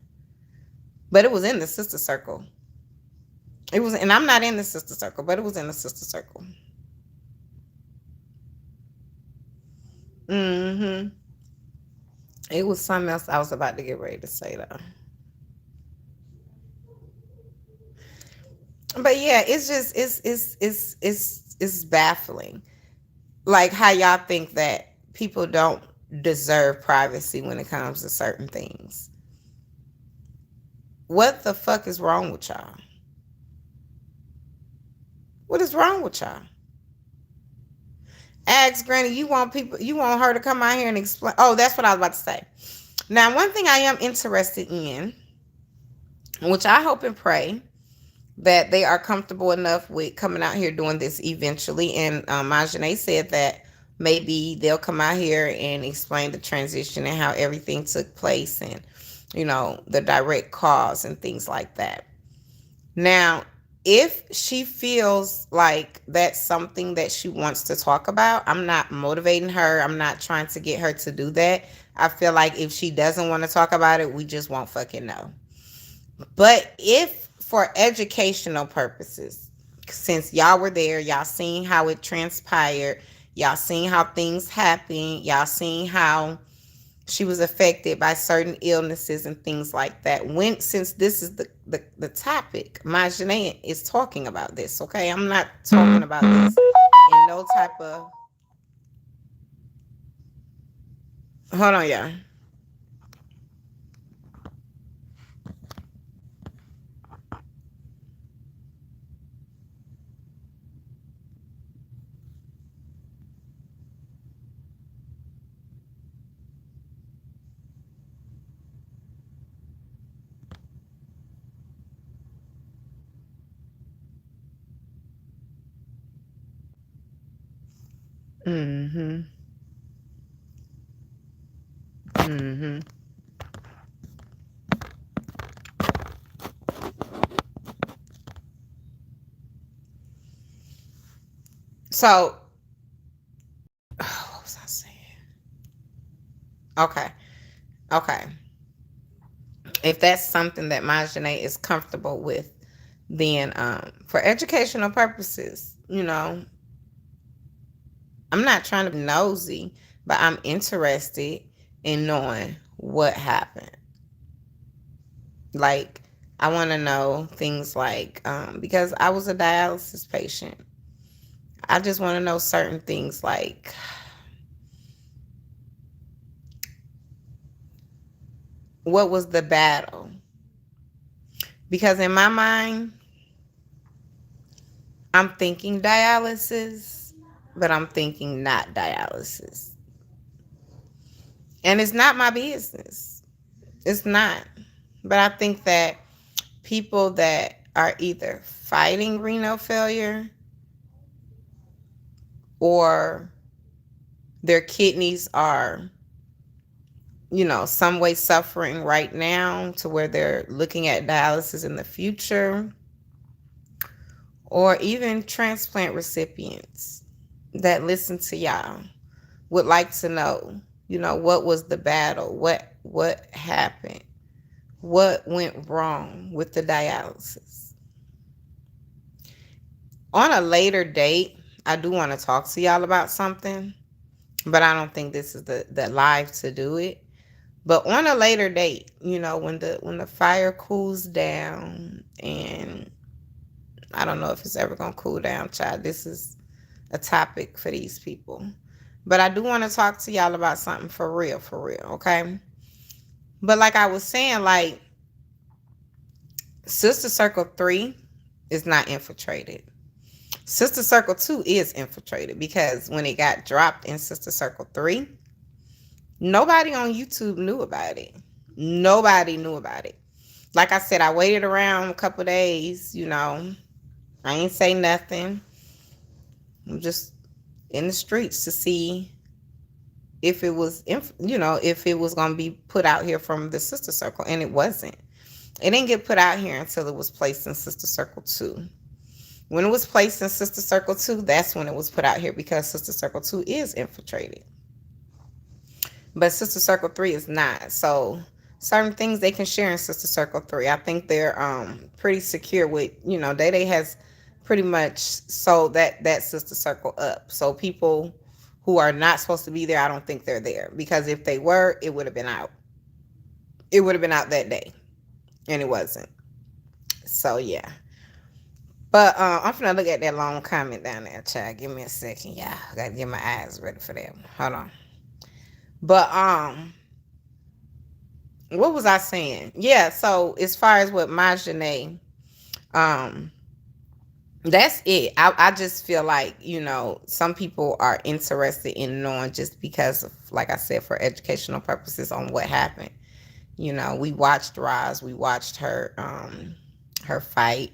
But it was in the Sister Circle. It was, and I'm not in the Sister Circle, but it was in the Sister Circle. Mm-hmm. It was something else I was about to get ready to say though. But yeah, it's just it's baffling. Like how y'all think that people don't deserve privacy when it comes to certain things. What the fuck is wrong with y'all? What is wrong with y'all? Ask Granny, you want her to come out here and explain. Oh, that's what I was about to say. Now, one thing I am interested in, which I hope and pray that they are comfortable enough with coming out here doing this eventually. And Majane said that maybe they'll come out here and explain the transition and how everything took place and, the direct cause and things like that. Now, if she feels like that's something that she wants to talk about, I'm not motivating her. I'm not trying to get her to do that. I feel like if she doesn't want to talk about it, we just won't fucking know. But if for educational purposes, since y'all were there, y'all seen how it transpired, y'all seen how things happen, y'all seen how she was affected by certain illnesses and things like that. Since this is the topic, Majane is talking about this, okay? I'm not talking about this in no type of... Hold on, y'all. Mhm. Mhm. So, what was I saying? Okay. Okay. If that's something that Majane is comfortable with, then for educational purposes, I'm not trying to be nosy, but I'm interested in knowing what happened. Like, I want to know things like, because I was a dialysis patient, I just want to know certain things like, what was the battle? Because in my mind, I'm thinking dialysis, but I'm thinking not dialysis. And it's not my business. It's not. But I think that people that are either fighting renal failure or their kidneys are, some way suffering right now to where they're looking at dialysis in the future, or even transplant recipients that listen to y'all would like to know, what was the battle? What happened? What went wrong with the dialysis? On a later date, I do want to talk to y'all about something, but I don't think this is the live to do it. But on a later date, when the fire cools down, and I don't know if it's ever gonna cool down, child. This is a topic for these people. But I do want to talk to y'all about something for real, okay? But like I was saying, like, Sister Circle 3 is not infiltrated. Sister Circle 2 is infiltrated because when it got dropped in Sister Circle 3, nobody on YouTube knew about it. Nobody knew about it. Like I said, I waited around a couple days, I ain't say nothing. I'm just in the streets to see if it was, if it was going to be put out here from the Sister Circle, and it wasn't. It didn't get put out here until it was placed in Sister Circle 2. When it was placed in Sister Circle 2, that's when it was put out here because Sister Circle 2 is infiltrated. But Sister Circle 3 is not. So certain things they can share in Sister Circle 3. I think they're pretty secure with, Day has pretty much sold that Sister Circle up. So people who are not supposed to be there, I don't think they're there. Because if they were, it would have been out. It would have been out that day. And it wasn't. So yeah. But I'm finna look at that long comment down there, child. Give me a second, y'all. I gotta get my eyes ready for that one. Hold on. But what was I saying? Yeah, so as far as what Majane, um, that's it. I just feel like, some people are interested in knowing just because of, like I said, for educational purposes on what happened. We watched Roz, we watched her fight.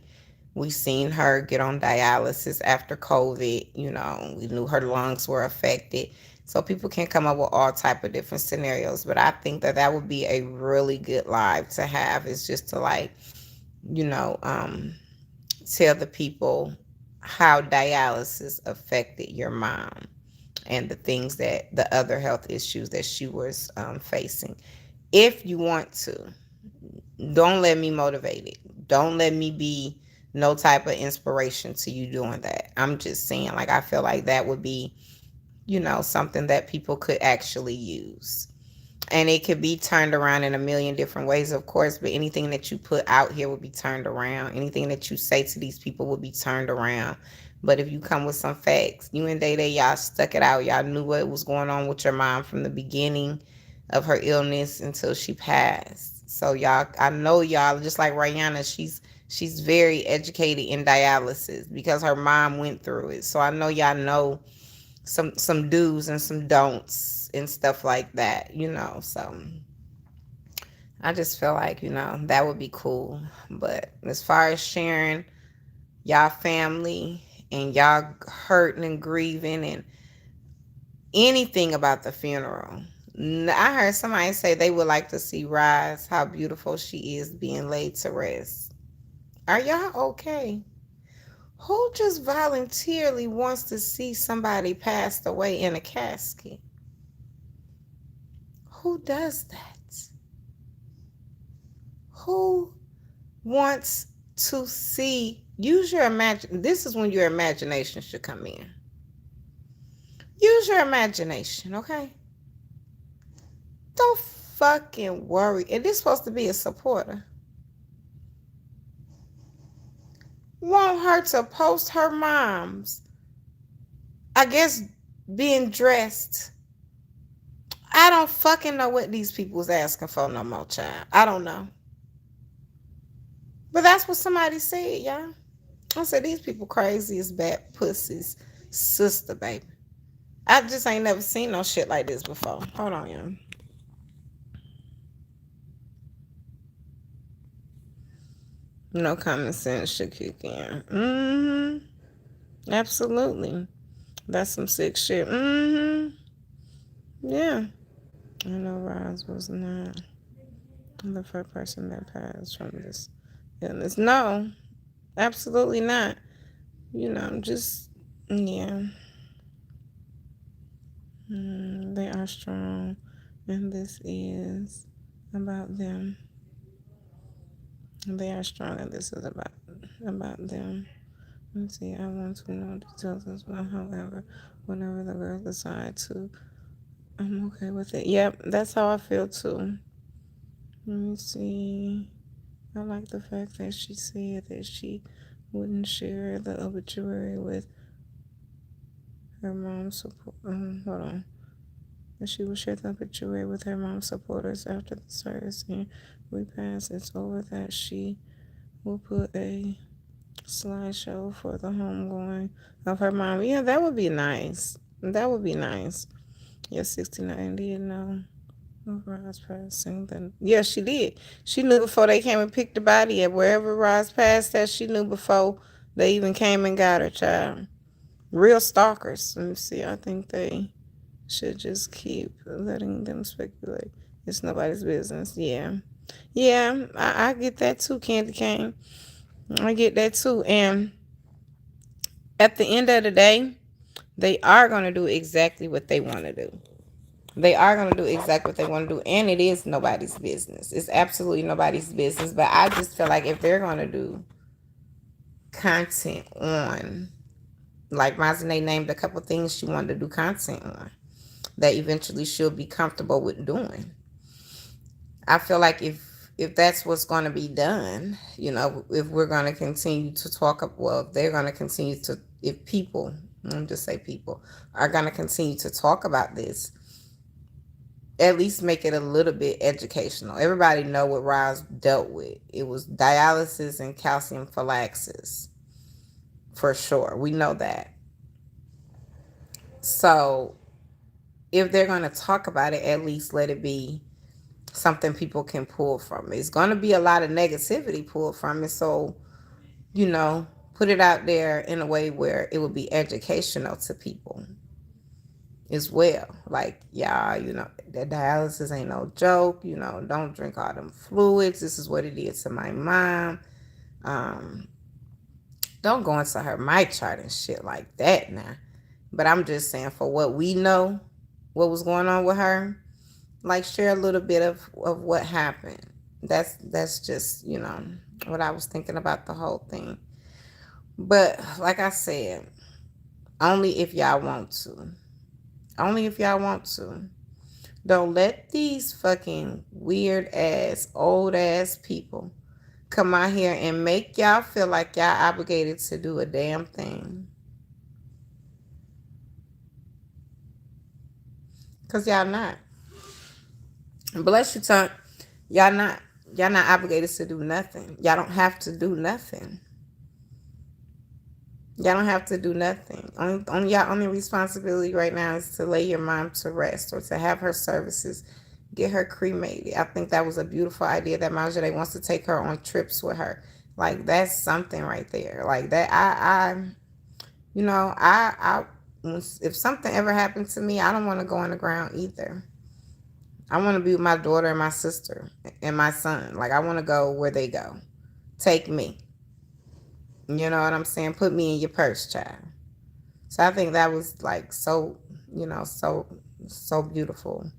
We seen her get on dialysis after COVID. We knew her lungs were affected. So people can come up with all type of different scenarios. But I think that would be a really good live to have, is just to, like, you know, um, tell the people how dialysis affected your mom and the things that the other health issues that she was facing. If you want to, don't let me motivate it. Don't let me be no type of inspiration to you doing that. I'm just saying, like, I feel like that would be, something that people could actually use. And it could be turned around in a million different ways, of course, but anything that you put out here would be turned around. Anything that you say to these people would be turned around. But if you come with some facts, you and Day Day, y'all stuck it out. Y'all knew what was going on with your mom from the beginning of her illness until she passed. So y'all, I know y'all, just like Rihanna, she's very educated in dialysis because her mom went through it. So I know y'all know some do's and some don'ts and stuff like that, So I just feel like, that would be cool. But as far as sharing y'all family and y'all hurting and grieving and anything about the funeral. I heard somebody say they would like to see Roz, how beautiful she is being laid to rest. Are y'all okay? Who just voluntarily wants to see somebody passed away in a casket? Who does that? Who wants to see? Use your imagine. This is when your imagination should come in. Use your imagination, okay? Don't fucking worry. And this supposed to be a supporter. Want her to post her mom's, I guess, being dressed. I don't fucking know what these people's asking for no more, child. I don't know. But that's what somebody said, y'all. I said, these people crazy as bad pussies. Sister, baby. I just ain't never seen no shit like this before. Hold on, y'all. No common sense should kick in. Absolutely. That's some sick shit. Yeah. I know Roz was not the first person that passed from this illness. No, absolutely not. Just, yeah. They are strong, and this is about them. They are strong, and this is about them. Let's see. I want to know details as well. However, whenever the girls decide to, I'm okay with it. Yep, that's how I feel too. Let me see. I like the fact that she said that she wouldn't share the obituary with her mom's support. Hold on. That she will share the obituary with her mom's supporters after the service and repast. It's over that she will put a slideshow for the homegoing of her mom. Yeah, that would be nice. That would be nice. Yeah, 69 did know of Roz passing. Then yeah, she did. She knew before they came and picked the body at wherever Roz passed at. She knew before they even came and got her, child. Real stalkers. Let me see. I think they should just keep letting them speculate. It's nobody's business. Yeah. Yeah, I get that too, Candy Cane. I get that too. And at the end of the day, they are going to do exactly what they want to do. They are going to do exactly what they want to do. And it is nobody's business. It's absolutely nobody's business. But I just feel like if they're going to do content on, like Mazane named a couple things she wanted to do content on, that eventually she'll be comfortable with doing. I feel like if that's what's going to be done, if we're going to continue to talk, well, if they're going to continue to, if people, let me just say people, are going to continue to talk about this, at least make it a little bit educational. Everybody know what Roz dealt with. It was dialysis and calcium phylaxis, for sure. We know that. So if they're going to talk about it, at least let it be something people can pull from. It's going to be a lot of negativity pulled from it. So, put it out there in a way where it will be educational to people as well. Like, y'all, that dialysis ain't no joke. Don't drink all them fluids. This is what it did to my mom. Don't go into her my chart and shit like that now. But I'm just saying, for what we know, what was going on with her, like, share a little bit of what happened. That's just, what I was thinking about the whole thing. But like I said, only if y'all want to. Only if y'all want to. Don't let these fucking weird ass, old ass people come out here and make y'all feel like y'all obligated to do a damn thing. Because y'all not. Bless your tongue. Y'all not. Y'all not obligated to do nothing. Y'all don't have to do nothing. Y'all don't have to do nothing. Y'all only responsibility right now is to lay your mom to rest or to have her services, get her cremated. I think that was a beautiful idea that Marjorie wants to take her on trips with her. Like, that's something right there. Like that, I if something ever happened to me, I don't want to go on the ground either. I want to be with my daughter and my sister and my son. Like, I want to go where they go. Take me. You know what I'm saying? Put me in your purse, child. So I think that was like so, so beautiful.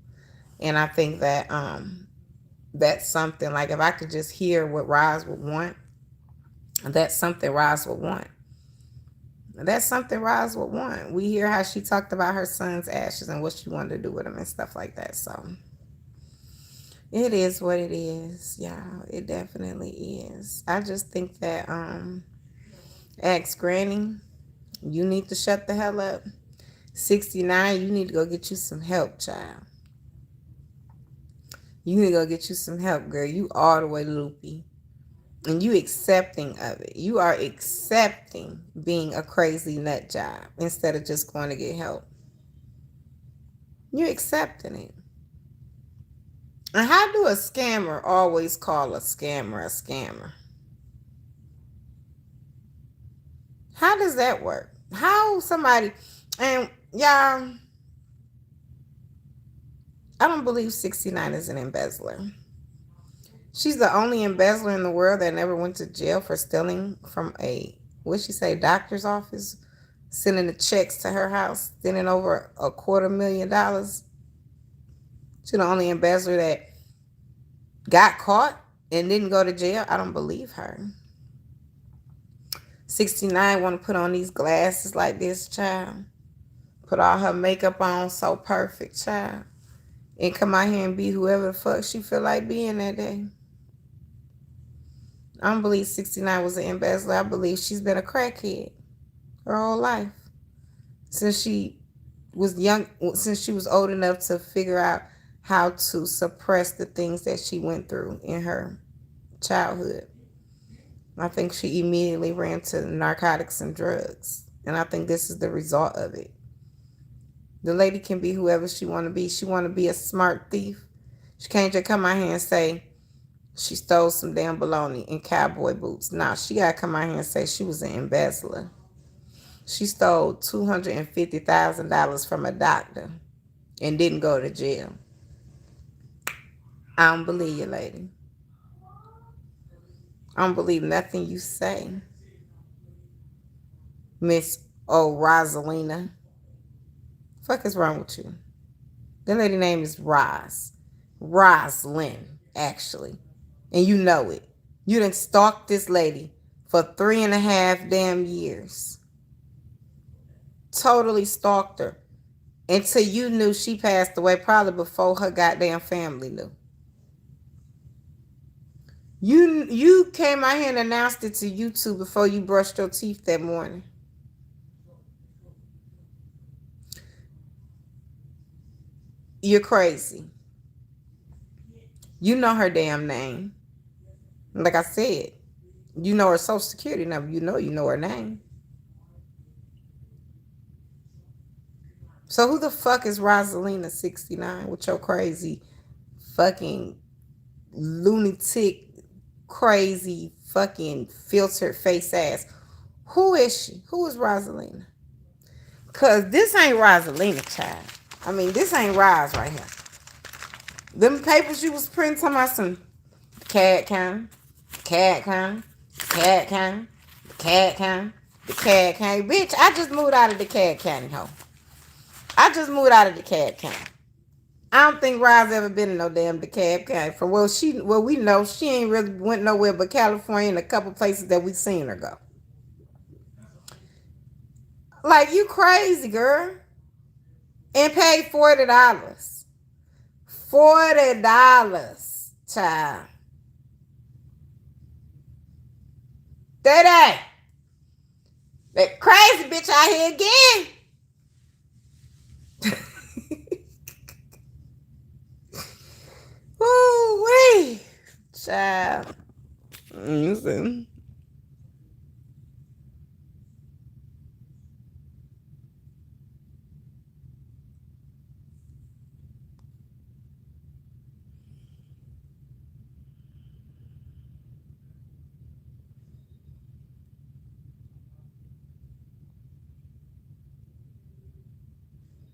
And I think that that's something, like, if I could just hear what Roz would want, that's something Roz would want. That's something Roz would want. We hear how she talked about her son's ashes and what she wanted to do with them and stuff like that. So it is what it is, y'all. It definitely is. I just think that ask Granny, you need to shut the hell up. 69, you need to go get you some help, child. You need to go get you some help, girl. You all the way loopy. And you accepting of it. You are accepting being a crazy nut job instead of just going to get help. You're accepting it. And how do a scammer always call a scammer a scammer? How does that work? How somebody, and y'all, I don't believe 69 is an embezzler. She's the only embezzler in the world that never went to jail for stealing from what'd she say, doctor's office, sending the checks to her house, sending over $250,000. She's the only embezzler that got caught and didn't go to jail. I don't believe her. 69 want to put on these glasses like this, child. Put all her makeup on so perfect, child. And come out here and be whoever the fuck she feel like being that day. I don't believe 69 was an embezzler. I believe she's been a crackhead her whole life. Since she was young, since she was old enough to figure out how to suppress the things that she went through in her childhood. I think she immediately ran to narcotics and drugs. And I think this is the result of it. The lady can be whoever she want to be. She want to be a smart thief. She can't just come out here and say she stole some damn bologna in cowboy boots. Nah, she got to come out here and say she was an embezzler. She stole $250,000 from a doctor and didn't go to jail. I don't believe you, lady. I don't believe nothing you say, Miss Rosalina. Fuck is wrong with you? The lady name is Roslyn, actually. And you know it. You done stalked this lady for 3.5 damn years. Totally stalked her. Until you knew she passed away, probably before her goddamn family knew. You came out here and announced it to YouTube before you brushed your teeth that morning. You're crazy. You know her damn name. Like I said, you know her social security number. You know her name. So who the fuck is Rosalina 69 with your crazy fucking lunatic, crazy fucking filtered face ass? Who is she? Who is Rosalina? Cause this ain't Rosalina, child. I mean, this ain't Roz right here. Them papers you was printing talking about some CAD county, CAD county, CAD county, CAD county, the CAD county. Bitch, I just moved out of the CAD county, ho. I just moved out of the CAD county. I don't think Roz ever been in no damn DeKalb County. For well, we know she ain't really went nowhere but California and a couple places that we seen her go. Like, you crazy, girl. And paid $40. $40, child. That crazy bitch out here again. Woo-wee. Child. Listen.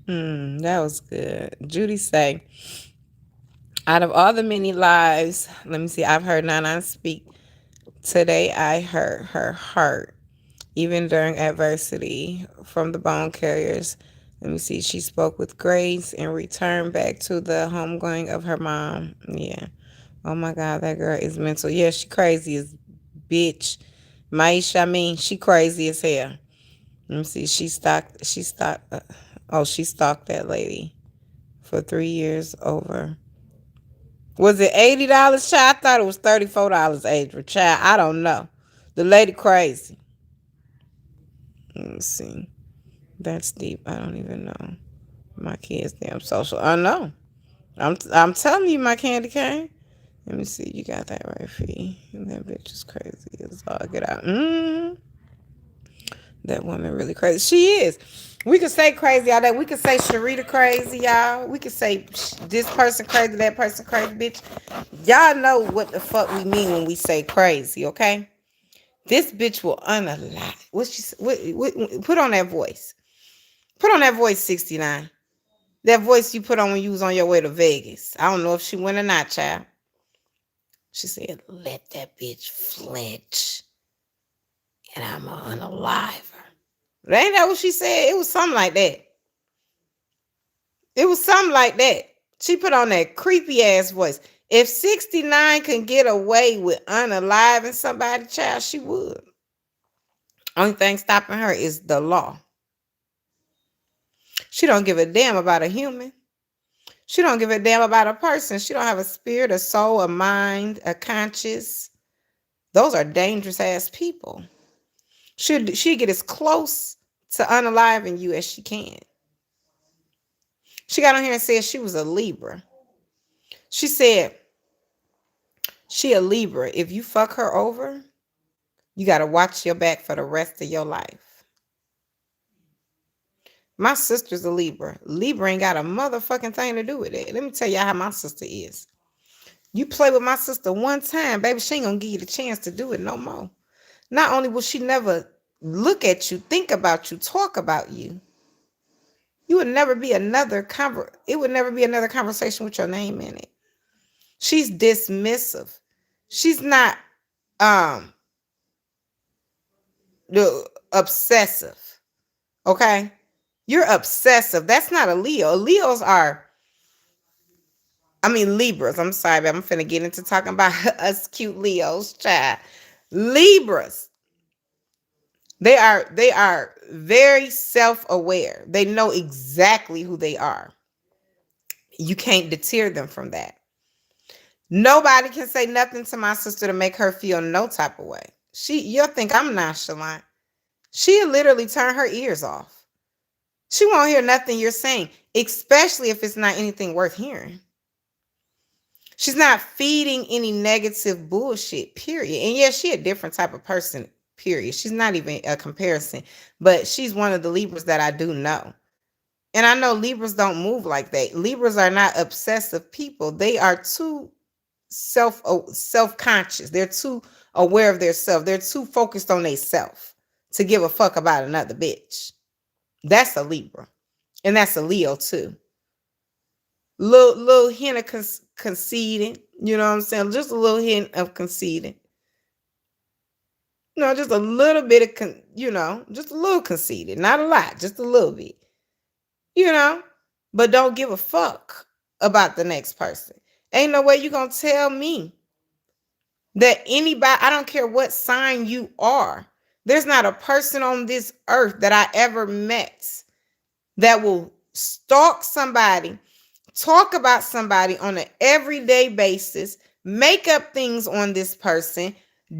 That was good. Judy say, out of all the many lives, let me see, I've heard Nana speak. Today I heard her heart, even during adversity, from the bone carriers. Let me see, she spoke with grace and returned back to the homegoing of her mom. Yeah. Oh my God, that girl is mental. Yeah, she crazy as bitch. Maisha, I mean, she crazy as hell. Let me see, she stalked that lady for 3 years over. Was it $80, child? I thought it was $34, Adrian. Child, I don't know. The lady crazy. Let me see. That's deep. I don't even know. My kids damn social. I know. I'm telling you, my candy cane. Let me see. You got that right, Fee. That bitch is crazy. It's all get out. That woman really crazy. She is. We could say crazy all day. We could say Sharita crazy, y'all. We could say this person crazy, that person crazy, bitch. Y'all know what the fuck we mean when we say crazy, okay? This bitch will unalive. What she put on that voice. Put on that voice, 69. That voice you put on when you was on your way to Vegas. I don't know if she went or not, child. She said, let that bitch flinch. And I'm going to unalive her. Ain't that what she said? It was something like that. It was something like that. She put on that creepy ass voice. If 69 can get away with unaliving somebody, child, she would. Only thing stopping her is the law. She don't give a damn about a human. She don't give a damn about a person. She don't have a spirit, a soul, a mind, a conscience. Those are dangerous ass people. She'd get as close to unaliving you as she can. She got on here and said she was a Libra. She said she a Libra. If you fuck her over, you got to watch your back for the rest of your life. My sister's a Libra. Libra ain't got a motherfucking thing to do with it. Let me tell y'all how my sister is. You play with my sister one time, baby, she ain't gonna give you the chance to do it no more. Not only will she never look at you, think about you, talk about you, it would never be another conversation with your name in it. She's dismissive. She's not the obsessive. Okay? You're obsessive. That's not a Leo. Libras. I'm sorry, but I'm finna get into talking about us cute Leos, child. Libras. They are very self-aware. They know exactly who they are. You can't deter them from that. Nobody can say nothing to my sister to make her feel no type of way. You'll think I'm nonchalant. She'll literally turn her ears off. She won't hear nothing you're saying, especially if it's not anything worth hearing. She's not feeding any negative bullshit, period. And yeah, she a different type of person, period. She's not even a comparison, but she's one of the Libras that I do know. And I know Libras don't move like that. Libras are not obsessive people. They are too self-conscious. They're too aware of themselves. They're too focused on themselves to give a fuck about another bitch. That's a Libra. And that's a Leo too. Little hint of conceding. You know what I'm saying? Just a little hint of conceding. No, just a little bit of, just a little conceited. Not a lot, just a little bit. But don't give a fuck about the next person. Ain't no way you gonna tell me that anybody, I don't care what sign you are, there's not a person on this earth that I ever met that will stalk somebody, talk about somebody on an everyday basis, make up things on this person,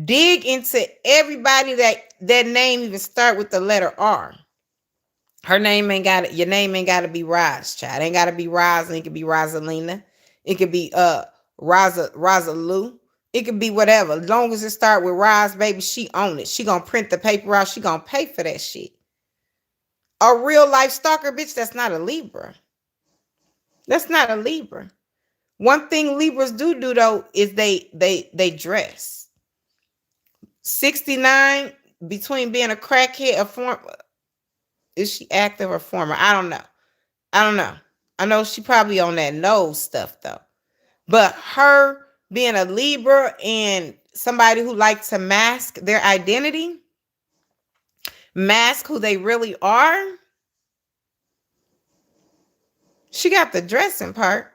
dig into everybody that name even start with the letter R. Your name ain't got to be Roz, child. It ain't got to be Roz, and it could be Rosalina. It could be Rosalou. It could be whatever. As long as it start with Roz, baby, she own it. She gonna print the paper out. She gonna pay for that shit. A real life stalker, bitch, that's not a Libra. That's not a Libra. One thing Libras do though is they dress. 69, between being a crackhead, is she active or former? I don't know. I don't know. I know she probably on that nose stuff though. But her being a Libra and somebody who likes to mask their identity, mask who they really are, she got the dressing part.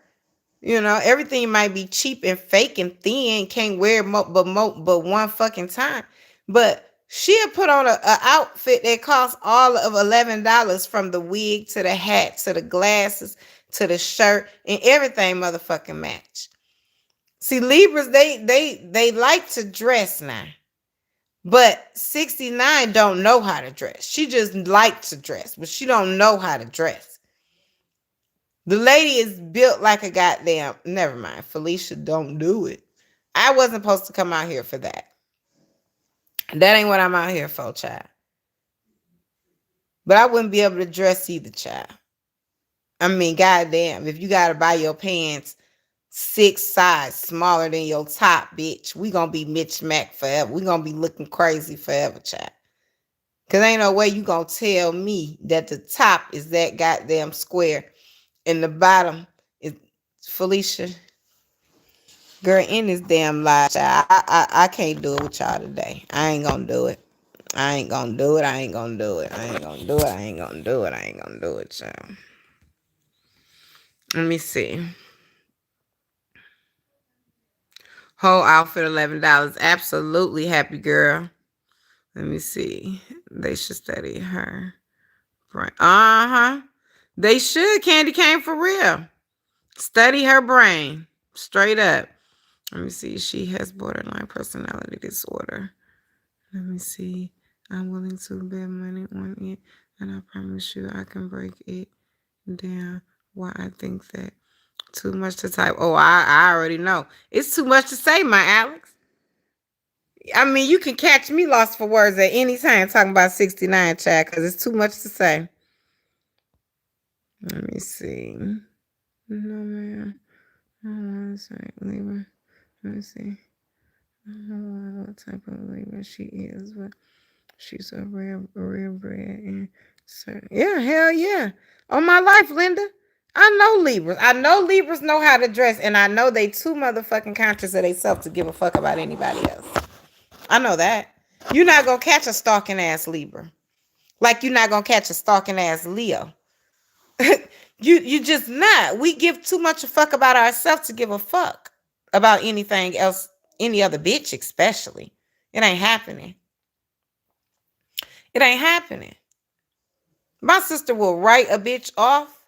You know, everything might be cheap and fake and thin, can't wear it but one fucking time. But she'll put on a outfit that costs all of $11 from the wig to the hat to the glasses to the shirt and everything motherfucking match. See, Libras, they like to dress now. But 69 don't know how to dress. She just likes to dress, but she don't know how to dress. The lady is built like a goddamn. Never mind. Felicia, don't do it. I wasn't supposed to come out here for that. That ain't what I'm out here for, child. But I wouldn't be able to dress either, child. I mean, goddamn, if you gotta buy your pants 6 size smaller than your top, bitch, we gonna be Mitch Mac forever. We gonna be looking crazy forever, child. Cause ain't no way you gonna tell me that the top is that goddamn square and the bottom is Felicia. Girl, in this damn life, I can't do it with y'all today. I ain't gonna do it. I ain't gonna do it. I ain't gonna do it. I ain't gonna do it. I ain't gonna do it. I ain't gonna do it, y'all. Let me see. Whole outfit $11. Absolutely happy girl. Let me see. They should study her brain. Uh-huh. They should. Candy cane for real. Study her brain. Straight up. Let me see. She has borderline personality disorder. Let me see. I'm willing to bet money on it, and I promise you I can break it down. Why I think that too much to type. Oh, I already know. It's too much to say, my Alex. I mean, you can catch me lost for words at any time talking about 69, chat, because it's too much to say. Let me see. No, man. I don't want to say Libra. Let me see. I don't know what type of Libra she is, but she's a real bred and certain. Yeah, hell yeah. On my life, Linda. I know Libras. I know Libras know how to dress, and I know they too motherfucking conscious of themselves to give a fuck about anybody else. I know that. You're not gonna catch a stalking ass Libra. Like you're not gonna catch a stalking ass Leo. you just not. We give too much a fuck about ourselves to give a fuck about anything else, any other bitch, especially. It ain't happening. It ain't happening. My sister will write a bitch off,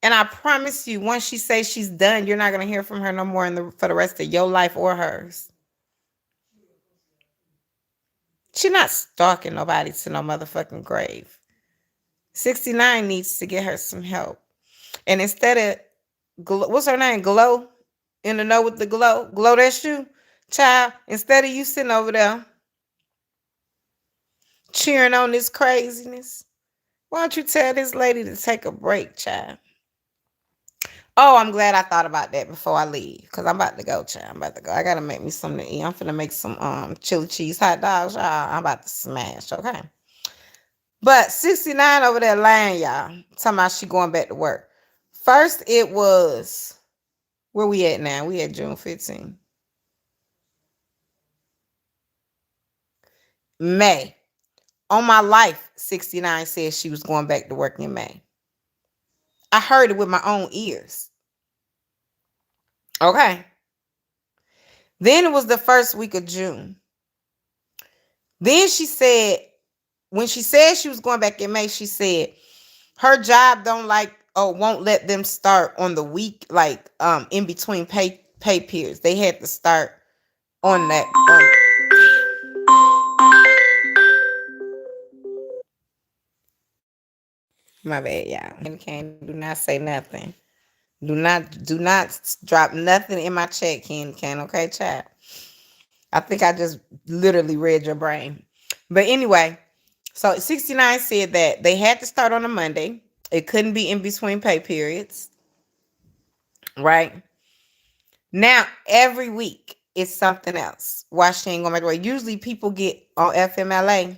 and I promise you, once she says she's done, you're not gonna hear from her no more for the rest of your life or hers. She's not stalking nobody to no motherfucking grave. 69 needs to get her some help. And instead of, what's her name? Glow? In the know with the glow? Glow, that's you? Child, instead of you sitting over there cheering on this craziness, why don't you tell this lady to take a break, child? Oh, I'm glad I thought about that before I leave. Because I'm about to go, child. I'm about to go. I gotta make me something to eat. I'm finna make some chili cheese hot dogs, y'all. I'm about to smash, okay? But 69 over there lying, y'all. Talking about she going back to work. First, it was, where we at now? We at June 15th. May. On my life, 69 said she was going back to work in May. I heard it with my own ears. Okay. Then it was the first week of June. Then she said, when she said she was going back in May, she said her job don't like or won't let them start on the week, like in between pay periods. They had to start on that. My bad, y'all. Can't do not say nothing. Do not drop nothing in my chat, Candy Can. Okay, chat. I think I just literally read your brain. But anyway, so 69 said that they had to start on a Monday. It couldn't be in between pay periods. Right? Now, every week it's something else. Why she ain't going back to work? Usually people get on FMLA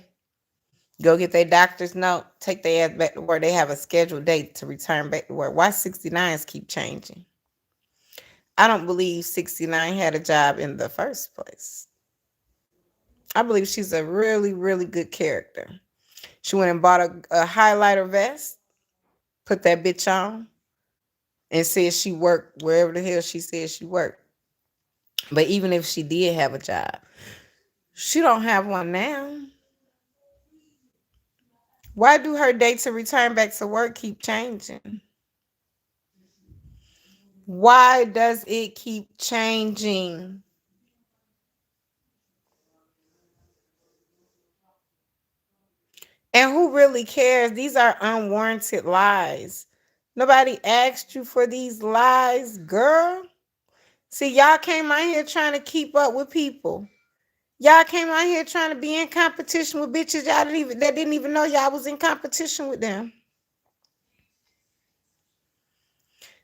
Go get their doctor's note, take their ass back to work. They have a scheduled date to return back to work. Why 69s keep changing? I don't believe 69 had a job in the first place. I believe she's a really, really good character. She went and bought a highlighter vest, put that bitch on, and said she worked wherever the hell she said she worked. But even if she did have a job, she don't have one now. Why do her date to return back to work keep changing? Why does it keep changing? And who really cares? These are unwarranted lies. Nobody asked you for these lies, girl. See, y'all came out here trying to keep up with people. Y'all came out here trying to be in competition with bitches y'all didn't even know y'all was in competition with them.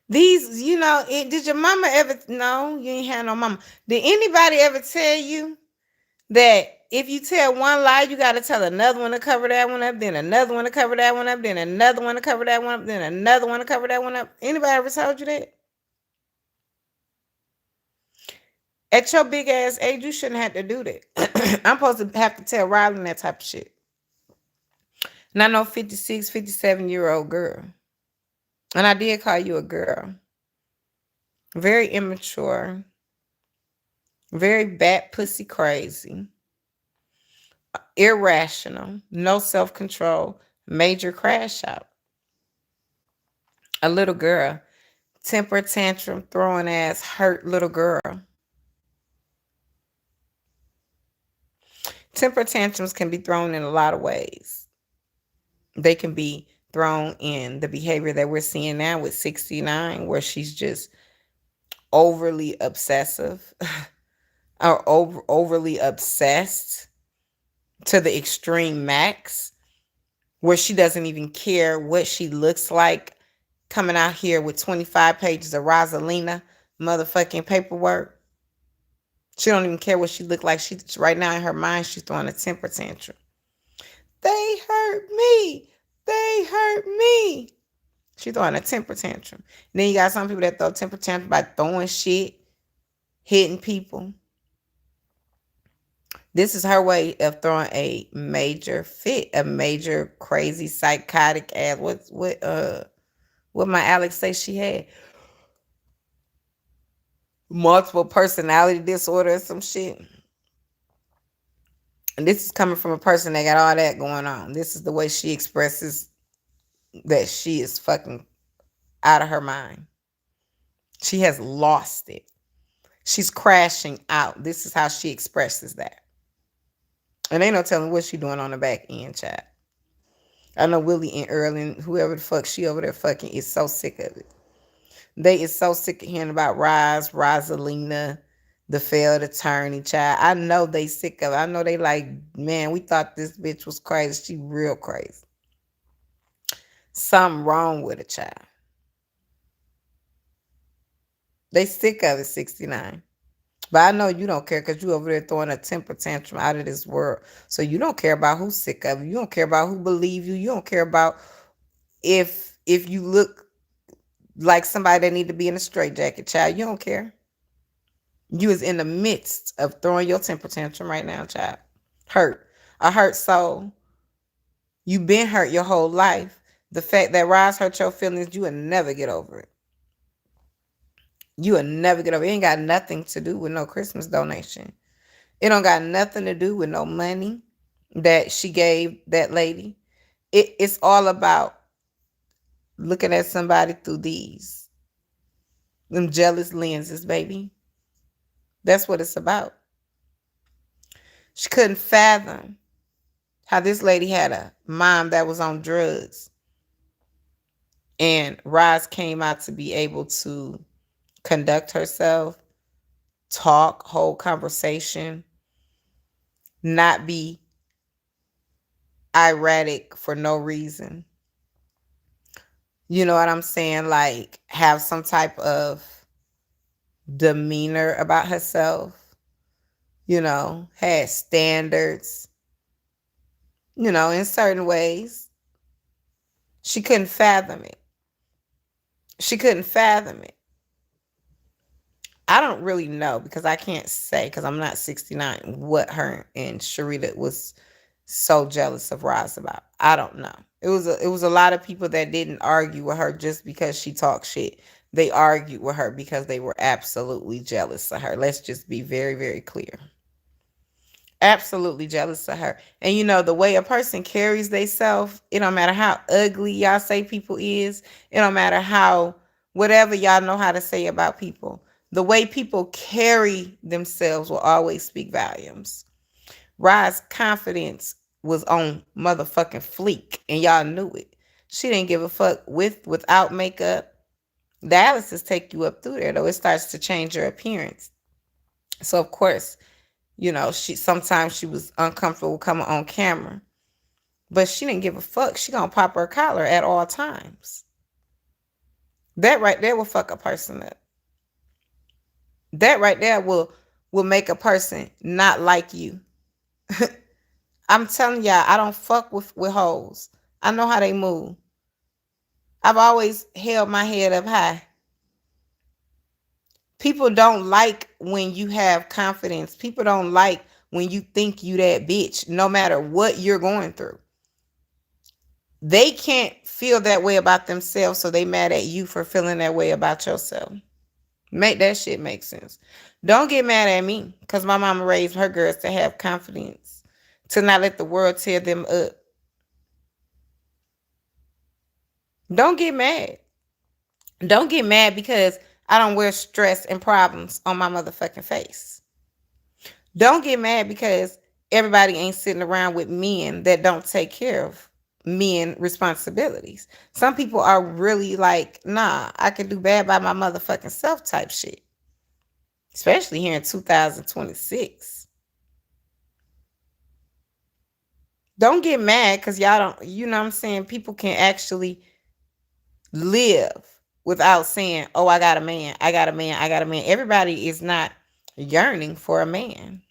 These, did your mama ever? No, you ain't had no mama. Did anybody ever tell you that if you tell one lie, you got to tell another one to cover that one up, then another one to cover that one up, then another one to cover that one up, then another one to cover that one up? Anybody ever told you that? At your big ass age, you shouldn't have to do that. I'm supposed to have to tell Riley that type of shit. And I know 56, 57-year-old girl. And I did call you a girl. Very immature. Very bat pussy crazy. Irrational. No self-control. Major crash out. A little girl. Temper tantrum throwing ass hurt little girl. Temper tantrums can be thrown in a lot of ways. They can be thrown in the behavior that we're seeing now with 69, where she's just overly obsessive or overly obsessed to the extreme max, where she doesn't even care what she looks like, coming out here with 25 pages of Rosalina motherfucking paperwork. She don't even care what she looked like. She right now in her mind, she's throwing a temper tantrum. They hurt me. They hurt me. She's throwing a temper tantrum. And then you got some people that throw temper tantrum by throwing shit, hitting people. This is her way of throwing a major fit, a major crazy psychotic ass. What my Alex say she had? Multiple personality disorder or some shit. And this is coming from a person that got all that going on. This is the way she expresses that she is fucking out of her mind. She has lost it. She's crashing out. This is how she expresses that. And ain't no telling what she doing on the back end, child. I know Willie and Earl and whoever the fuck she over there fucking is so sick of it. They is so sick of hearing about Rosalina, the failed attorney, child. I know they sick of it. I know they like, man, we thought this bitch was crazy. She real crazy. Something wrong with a child. They sick of it, 69. But I know you don't care because you over there throwing a temper tantrum out of this world. So you don't care about who's sick of you. You don't care about who believe you. You don't care about if you look like somebody that need to be in a straitjacket, child. You don't care. You is in the midst of throwing your temper tantrum right now, child. Hurt. A hurt soul. You been hurt your whole life. The fact that Roz hurt your feelings, you will never get over it. You will never get over it. It ain't got nothing to do with no Christmas donation. It don't got nothing to do with no money that she gave that lady. It's all about looking at somebody through them jealous lenses, baby. That's what it's about. She couldn't fathom how this lady had a mom that was on drugs. And Roz came out to be able to conduct herself, talk, hold conversation, not be erratic for no reason. You know what I'm saying? Like have some type of demeanor about herself, had standards. in certain ways. She couldn't fathom it. She couldn't fathom it. I don't really know because I can't say because I'm not 69 what her and Sharita was so jealous of Roz about. I don't know. It was a lot of people that didn't argue with her just because she talked shit. They argued with her because they were absolutely jealous of her. Let's just be very, very clear. Absolutely jealous of her. And the way a person carries themselves, it don't matter how ugly y'all say people is, it don't matter how whatever y'all know how to say about people. The way people carry themselves will always speak volumes. Rod's confidence was on motherfucking fleek, and y'all knew it. She didn't give a fuck without makeup. Dialysis take you up through there though. It starts to change your appearance. So of course, she sometimes she was uncomfortable coming on camera. But she didn't give a fuck. She gonna pop her collar at all times. That right there will fuck a person up. That right there will make a person not like you. I'm telling y'all, I don't fuck with hoes. I know how they move. I've always held my head up high. People don't like when you have confidence. People don't like when you think you that bitch, no matter what you're going through. They can't feel that way about themselves, so they mad at you for feeling that way about yourself. Make that shit make sense. Don't get mad at me because my mama raised her girls to have confidence, to not let the world tear them up. Don't get mad. Don't get mad because I don't wear stress and problems on my motherfucking face. Don't get mad because everybody ain't sitting around with men that don't take care of men responsibilities. Some people are really like, nah, I can do bad by my motherfucking self type shit. Especially here in 2026. Don't get mad because y'all don't, you know what I'm saying? People can actually live without saying, oh, I got a man, I got a man, I got a man. Everybody is not yearning for a man.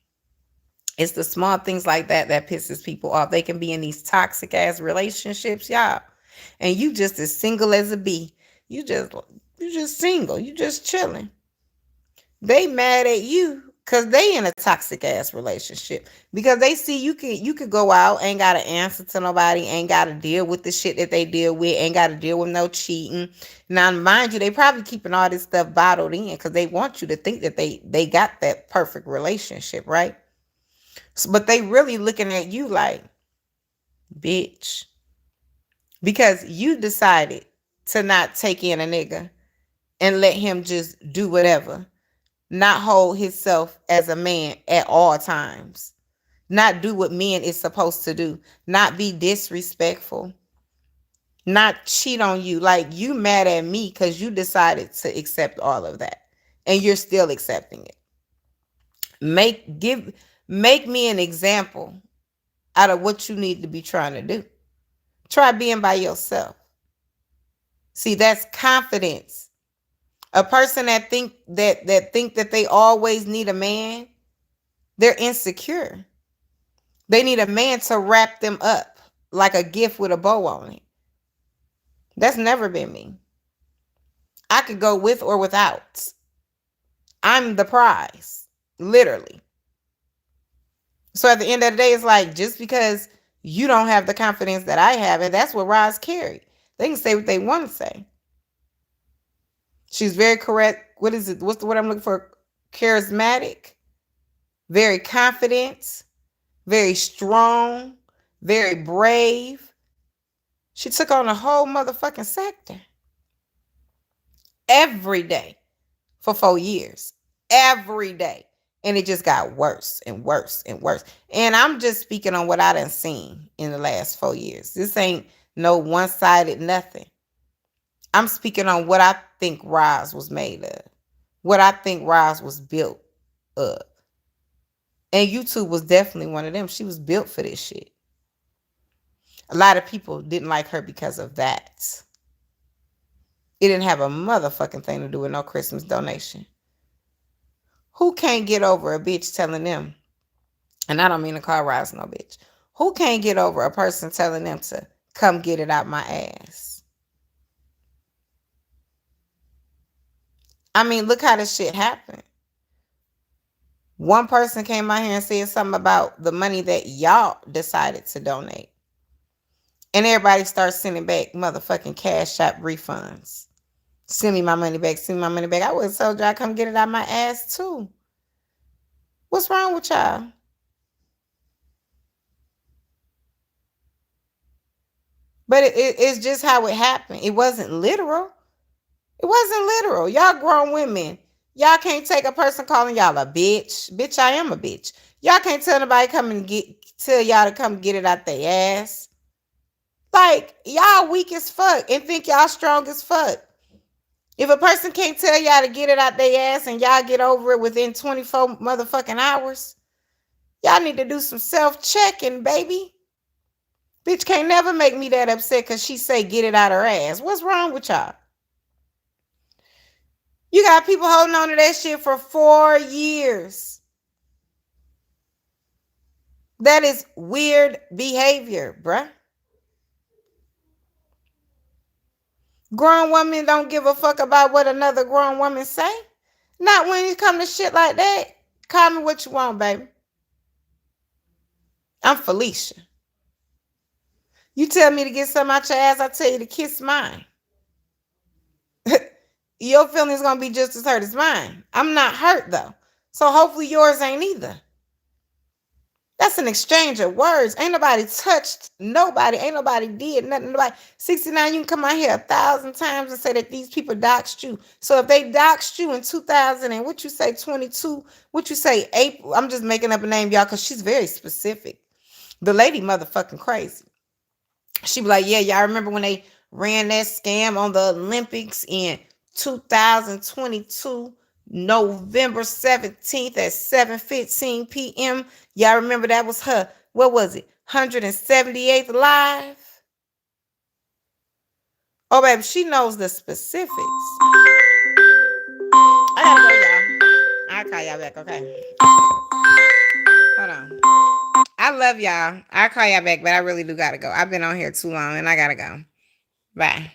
It's the small things like that that pisses people off. They can be in these toxic ass relationships, y'all. And you just as single as a bee. You just single. You just chilling. They mad at you because they in a toxic ass relationship. Because they see you could go out, ain't gotta answer to nobody, ain't gotta deal with the shit that they deal with, ain't gotta deal with no cheating. Now, mind you, they probably keeping all this stuff bottled in because they want you to think that they got that perfect relationship, right? But they really looking at you like, bitch, because you decided to not take in a nigga and let him just do whatever, not hold himself as a man at all times, not do what men is supposed to do, not be disrespectful, not cheat on you. Like, you mad at me because you decided to accept all of that and you're still accepting it. Make me an example out of what you need to be trying to do. Try being by yourself. See, that's confidence. A person that think that they always need a man, they're insecure. They need a man to wrap them up like a gift with a bow on it. That's never been me. I could go with or without. I'm the prize, literally. So at the end of the day, it's like, just because you don't have the confidence that I have, and that's what Roz carried. They can say what they want to say. She's very correct. What is it? What's the word I'm looking for? Charismatic, very confident, very strong, very brave. She took on a whole motherfucking sector every day for 4 years. Every day. And it just got worse and worse and worse. And I'm just speaking on what I done seen in the last 4 years. This ain't no one-sided nothing. I'm speaking on what I think Roz was made of. What I think Roz was built of. And YouTube was definitely one of them. She was built for this shit. A lot of people didn't like her because of that. It didn't have a motherfucking thing to do with no Christmas donation. Who can't get over a bitch telling them, and I don't mean to call Roz no bitch, Who can't get over a person telling them to come get it out my ass? I mean, look how this shit happened. One person came out here and said something about the money that y'all decided to donate. And everybody starts sending back motherfucking Cash App refunds. Send me my money back. Send me my money back. I would have told y'all come get it out my ass too. What's wrong with y'all? But it's just how it happened. It wasn't literal. It wasn't literal. Y'all grown women. Y'all can't take a person calling y'all a bitch. Bitch, I am a bitch. Y'all can't tell nobody tell y'all to come get it out their ass. Like, y'all weak as fuck and think y'all strong as fuck. If a person can't tell y'all to get it out their ass and y'all get over it within 24 motherfucking hours, y'all need to do some self-checking, baby. Bitch can't never make me that upset because she say get it out her ass. What's wrong with y'all? You got people holding on to that shit for 4 years. That is weird behavior, bruh. Grown women don't give a fuck about what another grown woman say. Not when you come to shit like that. Call me what you want, baby. I'm Felicia. You tell me to get something out your ass, I tell you to kiss mine. Your feelings gonna be just as hurt as mine. I'm not hurt though. So hopefully yours ain't either. That's an exchange of words. Ain't nobody touched nobody. Ain't nobody did nothing. Nobody. 69, you can come out here 1,000 times and say that these people doxed you. So if they doxed you in 2000 and what you say 22, what you say April, I'm just making up a name, y'all, because she's very specific. The lady motherfucking crazy. She be like, yeah, y'all remember when they ran that scam on the Olympics in 2022, November 17th at 7:15 p.m. Y'all remember that was her, what was it, 178th live? Oh, baby, she knows the specifics. I gotta go, y'all. I'll call y'all back, okay? Hold on. I love y'all. I'll call y'all back, but I really do gotta go. I've been on here too long and I gotta go. Bye.